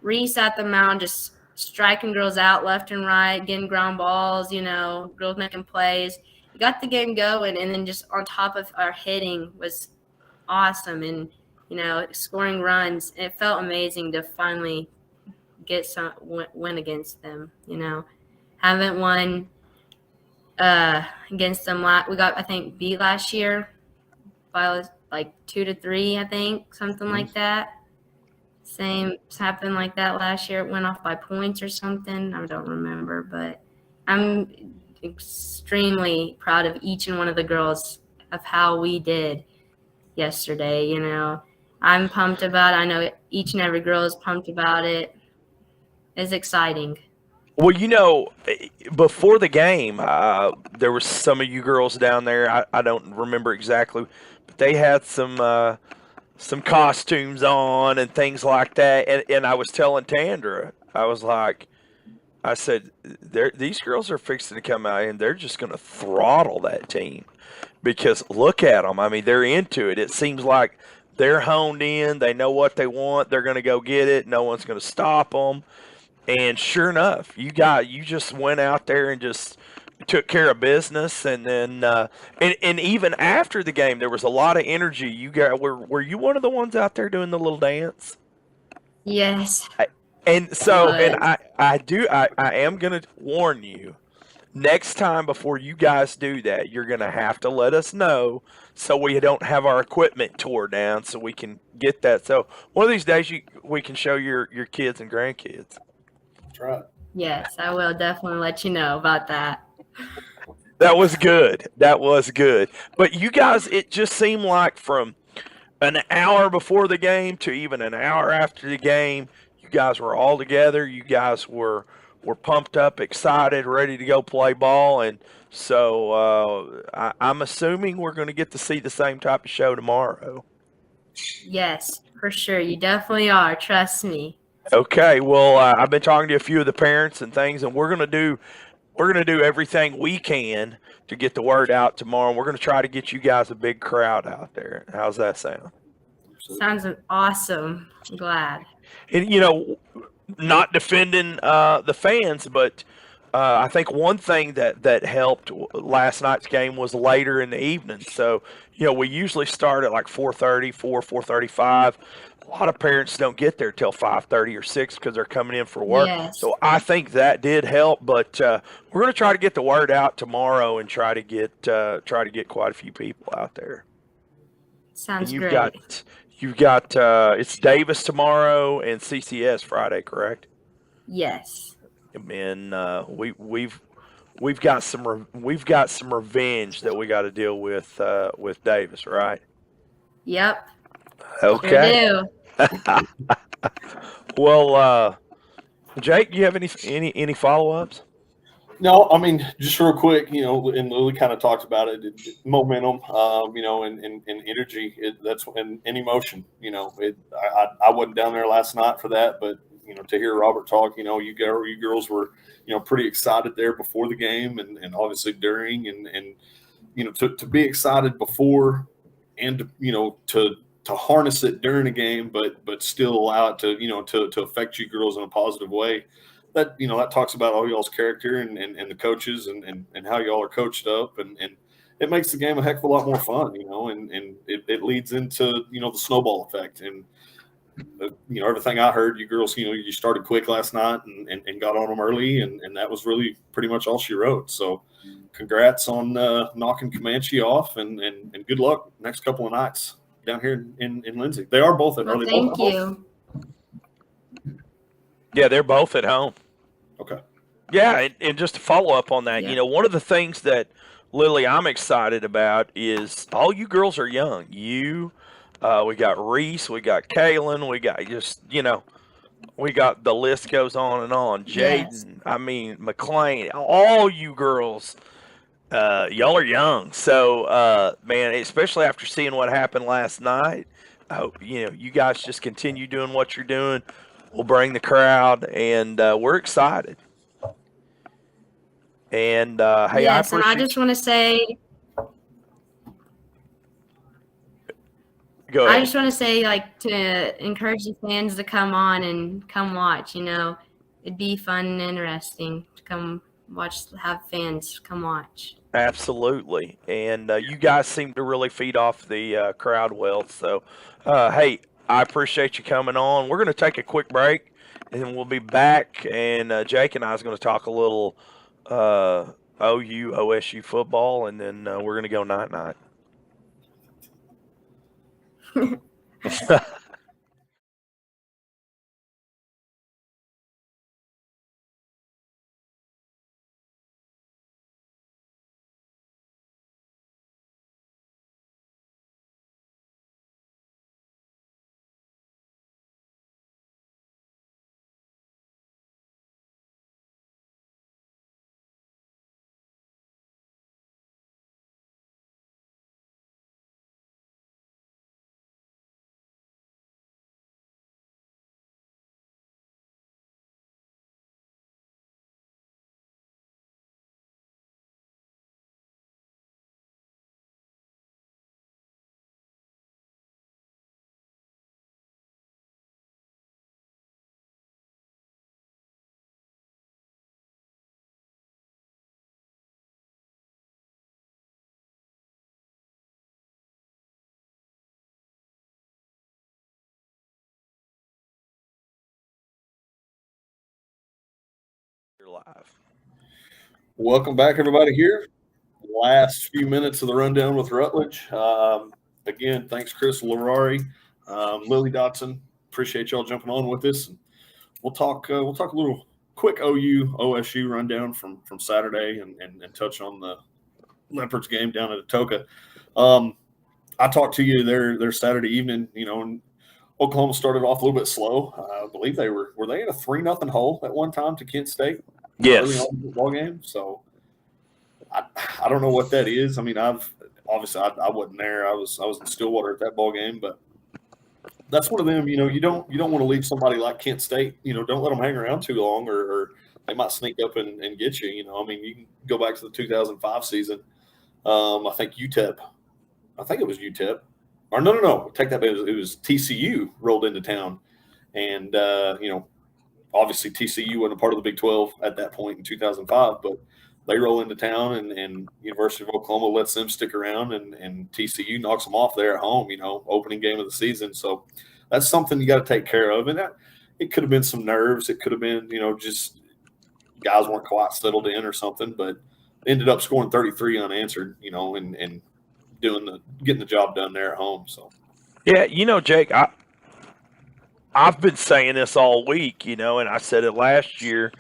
Reese at the mound just striking girls out left and right, getting ground balls, you know, girls making plays. We got the game going, and then just on top of our hitting was awesome, and, you know, scoring runs. It felt amazing to finally get some win against them, you know. Haven't won against them. We got, I think, beat last year by like 2-3, I think, something like that. Same happened like that last year. It went off by points or something. I don't remember, but I'm extremely proud of each and one of the girls of how we did yesterday. You know, I'm pumped about it. I know each and every girl is pumped about it. It's exciting. Well, you know, before the game, there was some of you girls down there. I don't remember exactly, but they had some costumes on and things like that. And I was telling Tandra, I said, these girls are fixing to come out and they're just going to throttle that team because look at them. I mean, they're into it. It seems like they're honed in. They know what they want. They're going to go get it. No one's going to stop them. And sure enough, you just went out there and just took care of business, and then and even after the game, there was a lot of energy. You got were you one of the ones out there doing the little dance? Yes, And so, and was. I am gonna warn you. Next time before you guys do that, you're gonna have to let us know so we don't have our equipment tore down, so we can get that. So one of these days, we can show your kids and grandkids. That's right. Yes, I will definitely let you know about that. That was good. That was good. But you guys, it just seemed like from an hour before the game to even an hour after the game, you guys were all together. You guys were pumped up, excited, ready to go play ball, and so I'm assuming we're going to get to see the same type of show tomorrow. Yes, for sure. You definitely are. Trust me. Okay. Well, I've been talking to a few of the parents and things, and we're going to do everything we can to get the word out tomorrow. We're going to try to get you guys a big crowd out there. How's that sound? Sounds awesome. I'm glad. And you know, not defending the fans, but I think one thing that helped last night's game was later in the evening. So you know, we usually start at like 4:30, 4:35. A lot of parents don't get there till 5:30 or 6 because they're coming in for work. Yes. So I think that did help. But we're going to try to get the word out tomorrow and try to get quite a few people out there. Sounds And great. you've got it's Davis tomorrow and CCS Friday, correct? Yes. And we've got some revenge that we got to deal with Davis, right? Yep. Okay. Sure do. Well, Jake, do you have any follow-ups? No, I mean, just real quick, you know, and Lily kind of talked about it, momentum, you know, and energy. That's and emotion. You know, I wasn't down there last night for that, but you know, to hear Robert talk, you know, you girls were, you know, pretty excited there before the game, and obviously during, and you know, to be excited before, and you know, to harness it during a game, but still allow it to, you know, to affect you girls in a positive way. That, you know, that talks about all y'all's character and the coaches and how y'all are coached up and it makes the game a heck of a lot more fun, and it leads into, the snowball effect. And, everything I heard, you girls, you started quick last night and got on them early, and that was really pretty much all she wrote. So congrats on knocking Comanche off, and good luck next couple of nights down here in Lindsay. They are both at home. Well, thank you. Yeah, they're both at home. Okay. Yeah, and just to follow up on that, Yeah. one of the things that, Lily, I'm excited about is all you girls are young. We got Reese, we got Kaylin, we got we got, the list goes on and on. Yes. Jaden, I mean, McLean, all you girls, y'all are young. So, man, especially after seeing what happened last night, I hope, you guys just continue doing what you're doing. We'll bring the crowd, and we're excited. And, hey, Yes, I and I appreciate just want to say, Go I ahead. just want to say, like, to encourage the fans to come on and come watch. It'd be fun and interesting to come watch, have fans come watch. Absolutely. And you guys seem to really feed off the crowd well. So, hey, I appreciate you coming on. We're going to take a quick break, and then we'll be back. And Jake and I is going to talk a little OU, OSU football, and then we're going to go night-night. You're live. Welcome back, everybody, here. Last few minutes of the rundown with Rutledge. Again, thanks, Chris, Larrauri, Lili Dodson. Appreciate y'all jumping on with us. We'll talk a little quick OU OSU rundown from Saturday, and touch on the Leopards game down at Atoka. I talked to you there Saturday evening. And Oklahoma started off a little bit slow. I believe they were they in a 3-0 hole at one time to Kent State? Early Yes. on in the ball game. So I don't know what that is. I mean, I wasn't there. I was in Stillwater at that ball game, but that's one of them. You don't want to leave somebody like Kent State. Don't let them hang around too long, or they might sneak up and get you. I mean, you can go back to the 2005 season. I think UTEP. I think it was UTEP. Or no. Take that back. It was TCU rolled into town, and obviously TCU wasn't a part of the Big 12 at that point in 2005, but they roll into town, and University of Oklahoma lets them stick around, and TCU knocks them off there at home, opening game of the season. So that's something you got to take care of. And it could have been some nerves. It could have been, just guys weren't quite settled in or something, but ended up scoring 33 unanswered, and getting the job done there at home. So, Yeah, Jake, I've been saying this all week, and I said it last year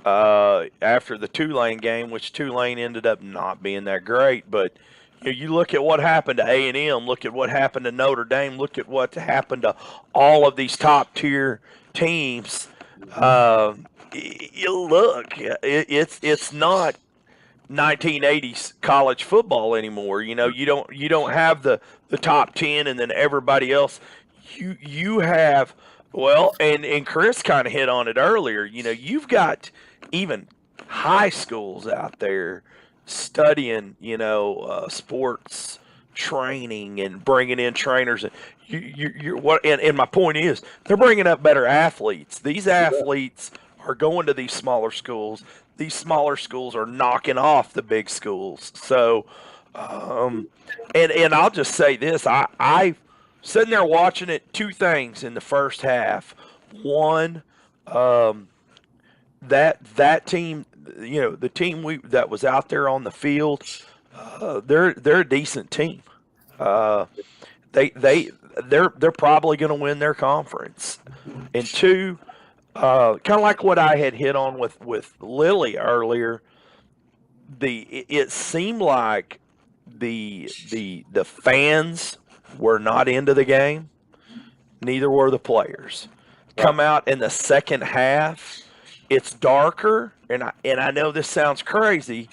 after the Tulane game, which Tulane ended up not being that great. But you look at what happened to A&M, look at what happened to Notre Dame, look at what happened to all of these top-tier teams. It's not 1980s college football anymore. You don't have the top 10 and then everybody else. You have, well, and Chris kind of hit on it earlier. You've got even high schools out there studying, sports training and bringing in trainers. And you're what? And my point is, they're bringing up better athletes. These athletes are going to these smaller schools. These smaller schools are knocking off the big schools. So, And I'll just say this: I sitting there watching it. Two things in the first half. One, that team, the team that was out there on the field, they're a decent team. Uh, they're probably going to win their conference. And two, kind of like what I had hit on with Lili earlier, it seemed like the fans were not into the game. Neither were the players. Come out in the second half, it's darker, and I know this sounds crazy,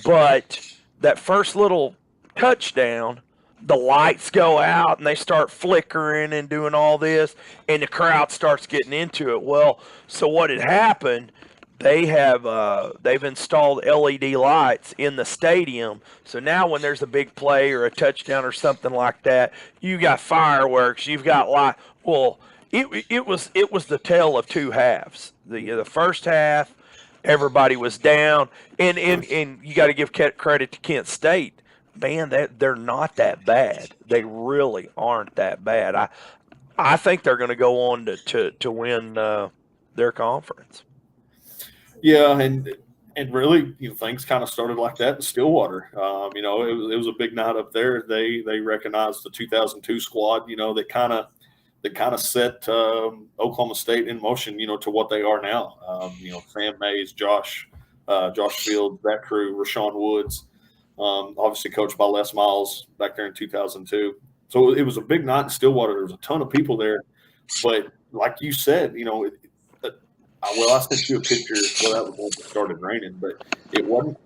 but that first little touchdown, the lights go out and they start flickering and doing all this, and the crowd starts getting into it. Well, so what had happened? They've installed LED lights in the stadium, so now when there's a big play or a touchdown or something like that, you got fireworks, you've got light. Well, it was the tale of two halves. The first half, everybody was down, and you got to give credit to Kent State. Man, they're not that bad. They really aren't that bad. I think they're going to go on to win their conference. Yeah, and really, things kind of started like that in Stillwater. It was a big night up there. They recognized the 2002 squad. That kind of set Oklahoma State in motion. To what they are now. Sam Mays, Josh Fields, that crew, Rashawn Woods, obviously coached by Les Miles back there in 2002. So it was a big night in Stillwater. There was a ton of people there, but like you said, I sent you a picture. Well, that was when it started raining, but it wasn't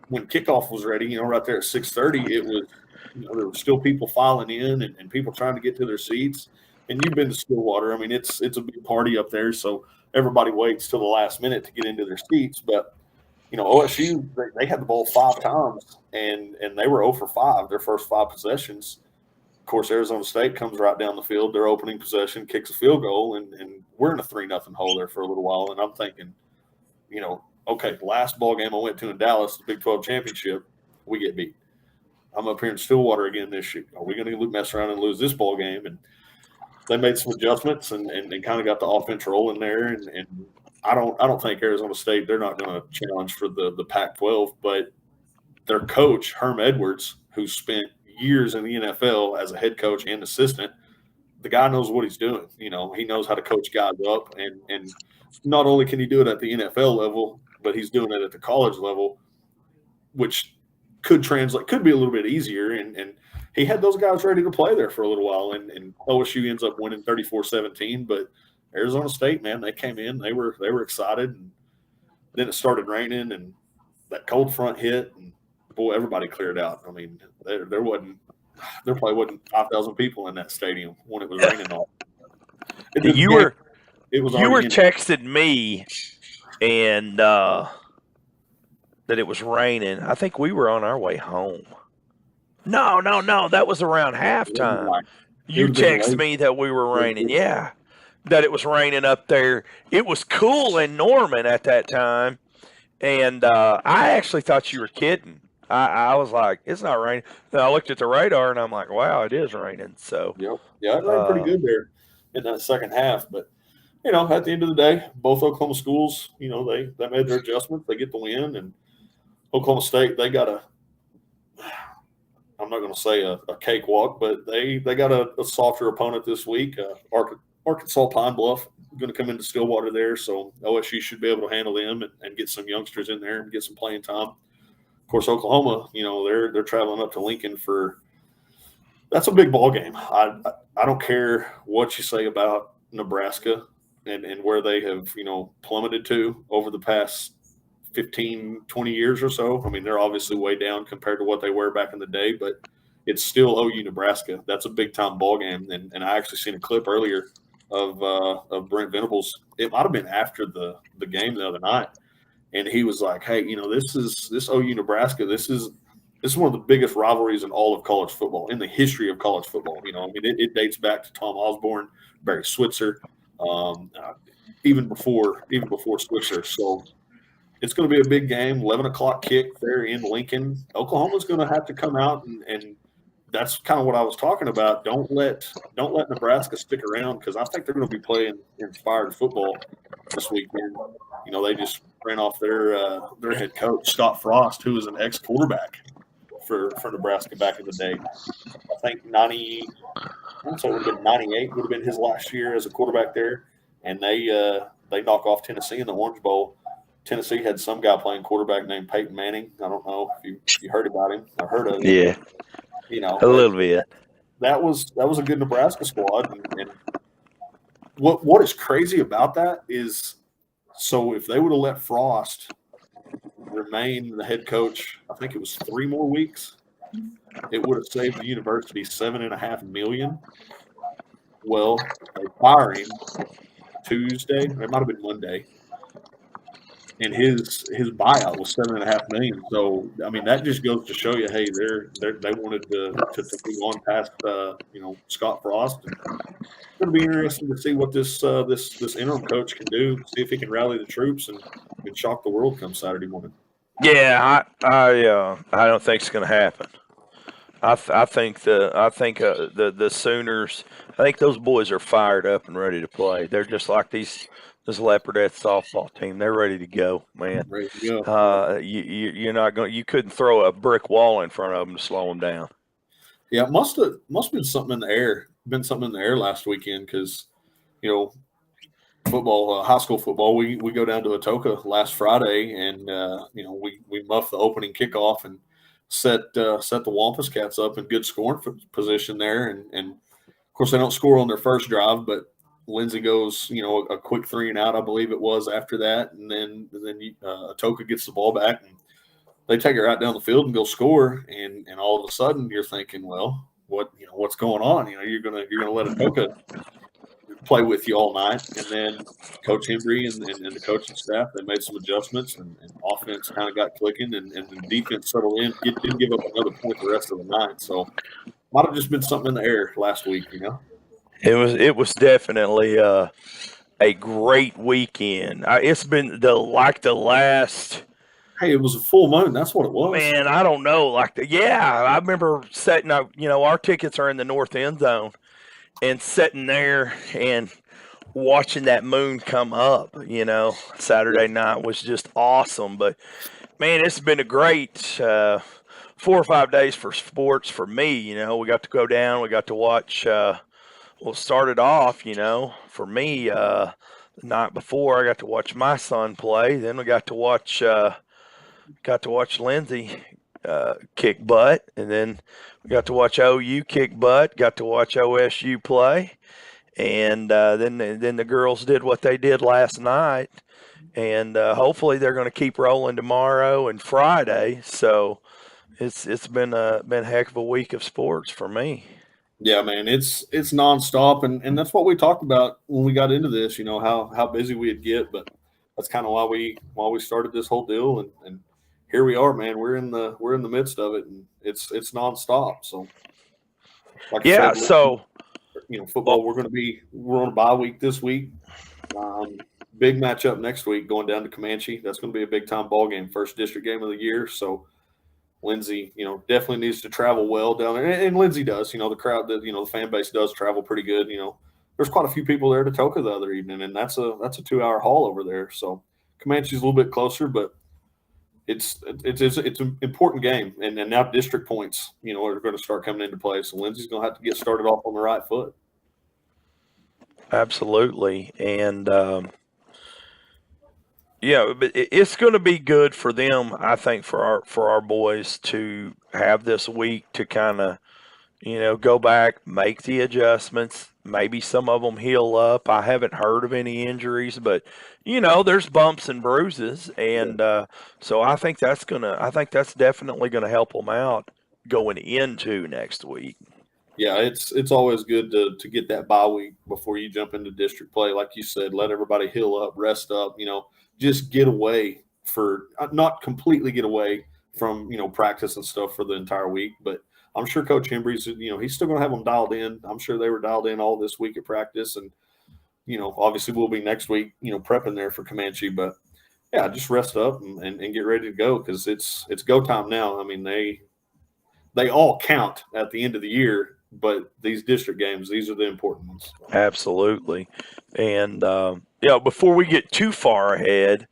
when kickoff was ready. Right there at 6:30, it was. There were still people filing in and people trying to get to their seats. And you've been to Stillwater. I mean, it's a big party up there, so everybody waits till the last minute to get into their seats. But OSU they had the ball 5 times and they were 0 for 5 their first 5 possessions. Of course, Arizona State comes right down the field. Their opening possession kicks a field goal, and we're in a 3-0 hole there for a little while. And I'm thinking, okay, the last ball game I went to in Dallas, the Big 12 championship, we get beat. I'm up here in Stillwater again this year. Are we going to mess around and lose this ball game? And they made some adjustments and kind of got the offense rolling there. And I don't think Arizona State, they're not going to challenge for the Pac-12, but their coach, Herm Edwards, who spent years in the NFL as a head coach and assistant, the guy knows what he's doing. He knows how to coach guys up, and not only can he do it at the NFL level, but he's doing it at the college level, which could be a little bit easier. And he had those guys ready to play there for a little while, and OSU ends up winning 34-17. But Arizona State, man, they came in, they were excited, and then it started raining, and that cold front hit, and boy, everybody cleared out. I mean, there probably wasn't 5,000 people in that stadium when it was raining all. You were texting me and that it was raining. I think we were on our way home. No, that was around halftime. You texted me that we were raining. Yeah, that it was raining up there. It was cool in Norman at that time, and I actually thought you were kidding. I was like, it's not raining. Then I looked at the radar, and I'm like, wow, it is raining. So yeah, it rained pretty good there in that second half. But at the end of the day, both Oklahoma schools, they made their adjustments. They get the win, and Oklahoma State, they got I'm not going to say a cakewalk, but they got a softer opponent this week. Arkansas Pine Bluff going to come into Stillwater there, so OSU should be able to handle them and get some youngsters in there and get some playing time. Of course, Oklahoma, they're traveling up to Lincoln that's a big ball game. I don't care what you say about Nebraska and where they have, plummeted to over the past 15, 20 years or so. I mean, they're obviously way down compared to what they were back in the day, but it's still OU Nebraska. That's a big time ball game. And I actually seen a clip earlier of Brent Venables. It might have been after the game the other night. And he was like, hey, this OU Nebraska, this is one of the biggest rivalries in all of college football, in the history of college football. It dates back to Tom Osborne, Barry Switzer, even before Switzer. So it's going to be a big game. 11 o'clock kick there in Lincoln. Oklahoma's going to have to come out, and that's kind of what I was talking about. Don't let Nebraska stick around, because I think they're going to be playing inspired football this weekend. They just ran off their head coach, Scott Frost, who was an ex-quarterback for Nebraska back in the day. I think 98 would have been his last year as a quarterback there, and they knock off Tennessee in the Orange Bowl. Tennessee had some guy playing quarterback named Peyton Manning. I don't know if you heard about him or heard of him. Yeah, a little bit. That was a good Nebraska squad, and what is crazy about that is, so if they would have let Frost remain the head coach, I think it was 3 more weeks, it would have saved the university $7.5 million. Well, they fire him Tuesday. It might have been Monday. And his buyout was $7.5 million. So I mean, that just goes to show you, hey, they wanted to move on past Scott Frost. And it's going to be interesting to see what this interim coach can do. See if he can rally the troops and shock the world come Saturday morning. Yeah, I don't think it's going to happen. I think the Sooners. I think those boys are fired up and ready to play. They're just like this Leopardettes softball team. They're ready to go, man. Ready to go. You're not going. You couldn't throw a brick wall in front of them to slow them down. Yeah, it must have been something in the air. Been something in the air last weekend, because football, high school football. We go down to Atoka last Friday, and we muff the opening kickoff and set the Wampus Cats up in good scoring position there, and of course they don't score on their first drive, but Lindsay goes, a quick 3 and out, I believe it was, after that, and then Atoka gets the ball back, and they take her out down the field and go score, and all of a sudden you're thinking, well, what's going on? You're gonna let Atoka play with you all night, and then Coach Hembry and the coaching staff, they made some adjustments, and offense kind of got clicking, and the defense settled in. It didn't give up another point the rest of the night, so might have just been something in the air last week, It was definitely a great weekend. It's been the last. Hey, it was a full moon. That's what it was. Man, I don't know. I remember setting up. Our tickets are in the north end zone, and sitting there and watching that moon come up. Saturday night was just awesome. But man, it's been a great 4 or 5 days for sports for me. We got to go down. We got to watch. Well, started off, for me, the night before, I got to watch my son play. Then we got to watch Lindsay kick butt, and then we got to watch OU kick butt. Got to watch OSU play, and then the girls did what they did last night, and hopefully they're going to keep rolling tomorrow and Friday. So it's been a heck of a week of sports for me. Yeah, man, it's nonstop, and that's what we talked about when we got into this. How busy we'd get, but that's kind of why we started this whole deal, and here we are, man. We're in the midst of it, and it's nonstop. So, like I said, football. We're on a bye week this week. Big matchup next week, going down to Comanche. That's going to be a big time ball game, first district game of the year. So. Lindsay, definitely needs to travel well down there, and Lindsay does. The crowd, the fan base does travel pretty good. There's quite a few people there to Toka the other evening, and that's a 2-hour haul over there. So Comanche's a little bit closer, but it's an important game, and now district points, are going to start coming into play. So Lindsay's going to have to get started off on the right foot. Absolutely, and. Yeah, but it's going to be good for them, I think, for our boys to have this week to kind of, go back, make the adjustments. Maybe some of them heal up. I haven't heard of any injuries, but there's bumps and bruises, and so I think that's definitely gonna help them out going into next week. Yeah, it's always good to get that bye week before you jump into district play. Like you said, let everybody heal up, rest up, just get away for not completely get away from, practice and stuff for the entire week. But I'm sure Coach Hembry's, he's still going to have them dialed in. I'm sure they were dialed in all this week at practice. And, obviously we'll be next week, prepping there for Comanche. But yeah, just rest up and get ready to go because it's go time now. I mean, they all count at the end of the year, but these district games, these are the important ones. Absolutely. And, before we get too far ahead,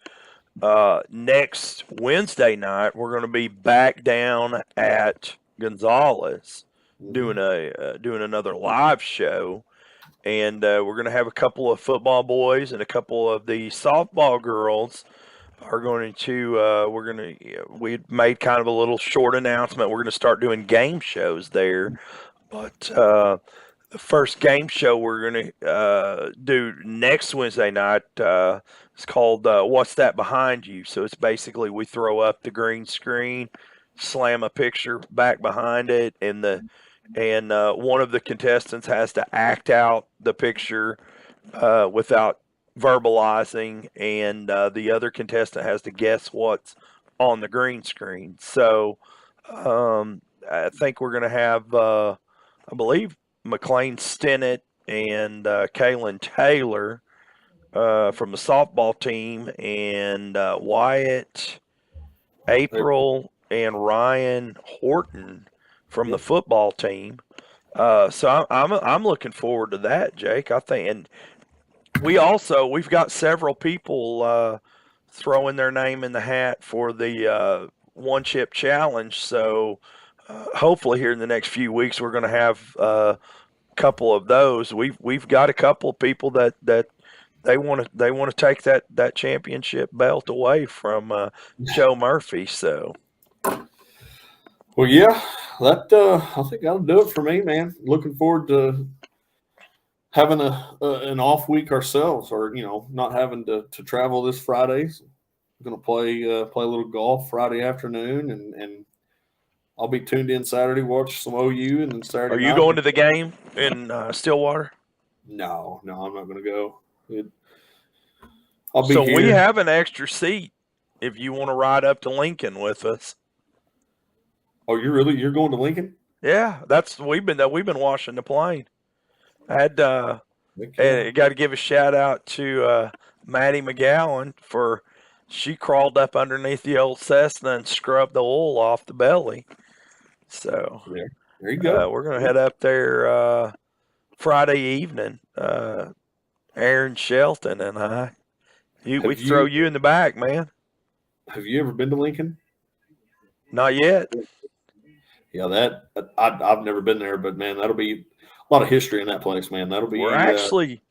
next Wednesday night, we're going to be back down at Gonzales doing another live show. And we're going to have a couple of football boys and a couple of the softball girls are going to, we made kind of a little short announcement. We're going to start doing game shows there. But the first game show we're going to do next Wednesday night, it's called What's That Behind You? So it's basically we throw up the green screen, slam a picture back behind it, and one of the contestants has to act out the picture without verbalizing, and the other contestant has to guess what's on the green screen. So I think we're going to have, I believe, McLean Stinnett and Kaylin Taylor from the softball team, and Wyatt, April, and Ryan Horton from the football team. So I'm looking forward to that, Jake. I think, and we've got several people throwing their name in the hat for the one chip challenge. So hopefully here in the next few weeks we're going to have a couple of those. We've got a couple of people that they want to take that championship belt away from Joe Murphy. So. Well, yeah, that I think that'll do it for me, man. Looking forward to having an off week ourselves, or not having to travel this Friday. So I'm gonna play a little golf Friday afternoon, and I'll be tuned in Saturday, watch some OU, and then Saturday. Are you going to the game in Stillwater? No, I'm not gonna go. I'll be so here. We have an extra seat if you want to ride up to Lincoln with us. Oh, you're going to Lincoln? Yeah, we've been washing the plane. I had got to give a shout out to Maddie McGowan for she crawled up underneath the old Cessna and scrubbed the oil off the belly. So there you go. We're gonna head up there Friday evening. Aaron Shelton and I. We throw you in the back, man. Have you ever been to Lincoln? Not yet. Yeah, I've never been there, but man, that'll be a lot of history in that place, man. We're actually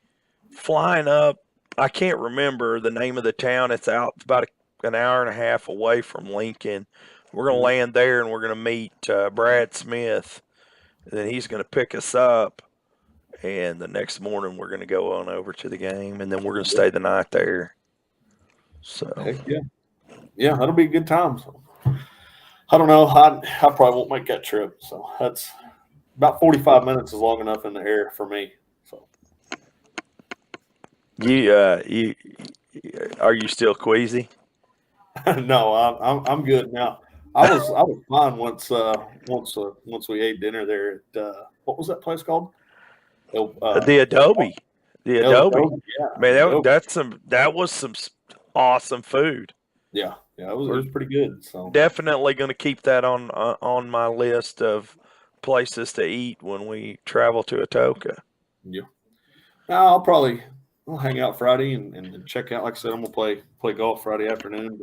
flying up. I can't remember the name of the town. It's about an hour and a half away from Lincoln. We're going to land there, and we're going to meet Brad Smith. And then he's going to pick us up. And the next morning, we're going to go on over to the game, and then we're going to stay the night there. So, heck yeah, that'll be a good time. So. I don't know. I probably won't make that trip. So that's about 45 minutes is long enough in the air for me. So are you still queasy? No, I'm good now. I was fine once we ate dinner there at what was that place called? The Adobe. The Adobe. Yeah, man, that was some awesome food. Yeah, it was pretty good. So definitely going to keep that on my list of places to eat when we travel to Atoka. Yeah, I'll hang out Friday and check out. Like I said, I'm gonna play golf Friday afternoon.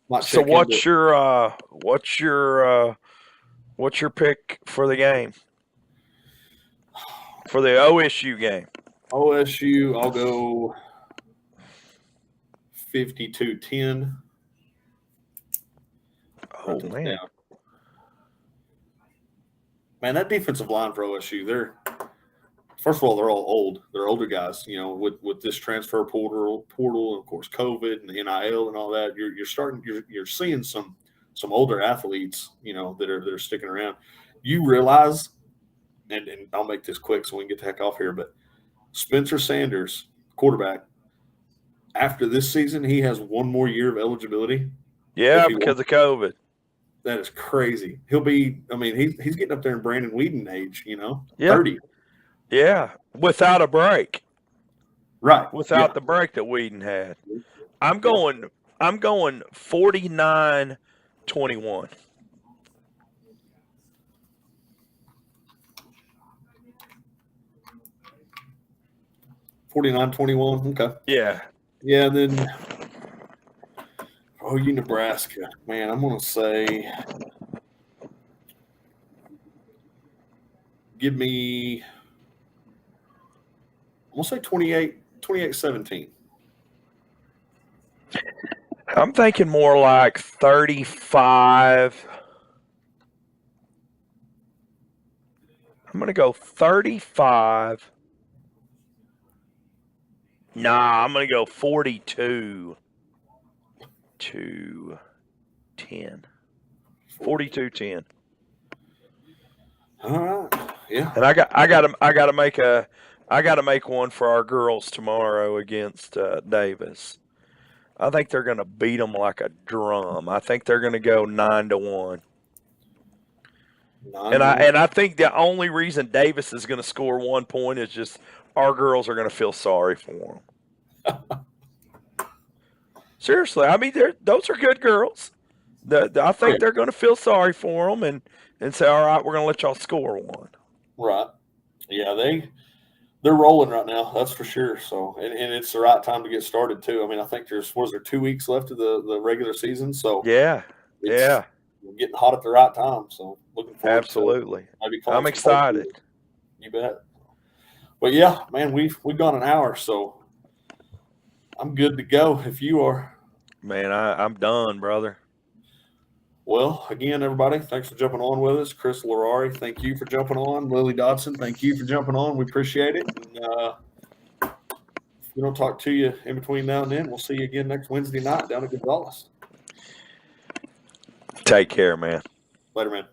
But so what's your pick for the game? For the OSU game? OSU, I'll go 52-10. Oh, man. Man, that defensive line for OSU, first of all, they're all old. They're older guys, with this transfer portal, and of course COVID and the NIL and all that. You're seeing some older athletes, that are sticking around. You realize, and I'll make this quick so we can get the heck off here, but Spencer Sanders, quarterback, after this season, he has one more year of eligibility. Yeah, because of COVID. That is crazy. He'll be. I mean, he's getting up there in Brandon Whedon age. 30. Yeah, without a break. Right. Without the break that Whedon had. I'm going I'm going 49-21. 49-21. Okay. Yeah. Yeah, and then OU Nebraska. Man, I'm gonna say give me I'm gonna say 28-17. I'm thinking more like 35. I'm going to go 35. Nah, I'm going to go 42 to 10. 42-10. All right. Yeah. And I got to make one for our girls tomorrow against Davis. I think they're going to beat them like a drum. I think they're going to go 9-1. And I think the only reason Davis is going to score 1 point is just our girls are going to feel sorry for them. Seriously, I mean, those are good girls. I think they're going to feel sorry for them and say, all right, we're going to let y'all score one. Right. Yeah, they're rolling right now. That's for sure. So, and it's the right time to get started too. I mean, I think there 2 weeks left of the regular season. So yeah, we're getting hot at the right time. So looking forward. Absolutely. To maybe I'm excited. You bet. But yeah, man, we've gone an hour, so I'm good to go if you are. Man, I'm done, brother. Well, again, everybody, thanks for jumping on with us. Chris Larrauri, thank you for jumping on. Lili Dodson, thank you for jumping on. We appreciate it. And, if we don't talk to you in between now and then, we'll see you again next Wednesday night down at Gonzales. Take care, man. Later, man.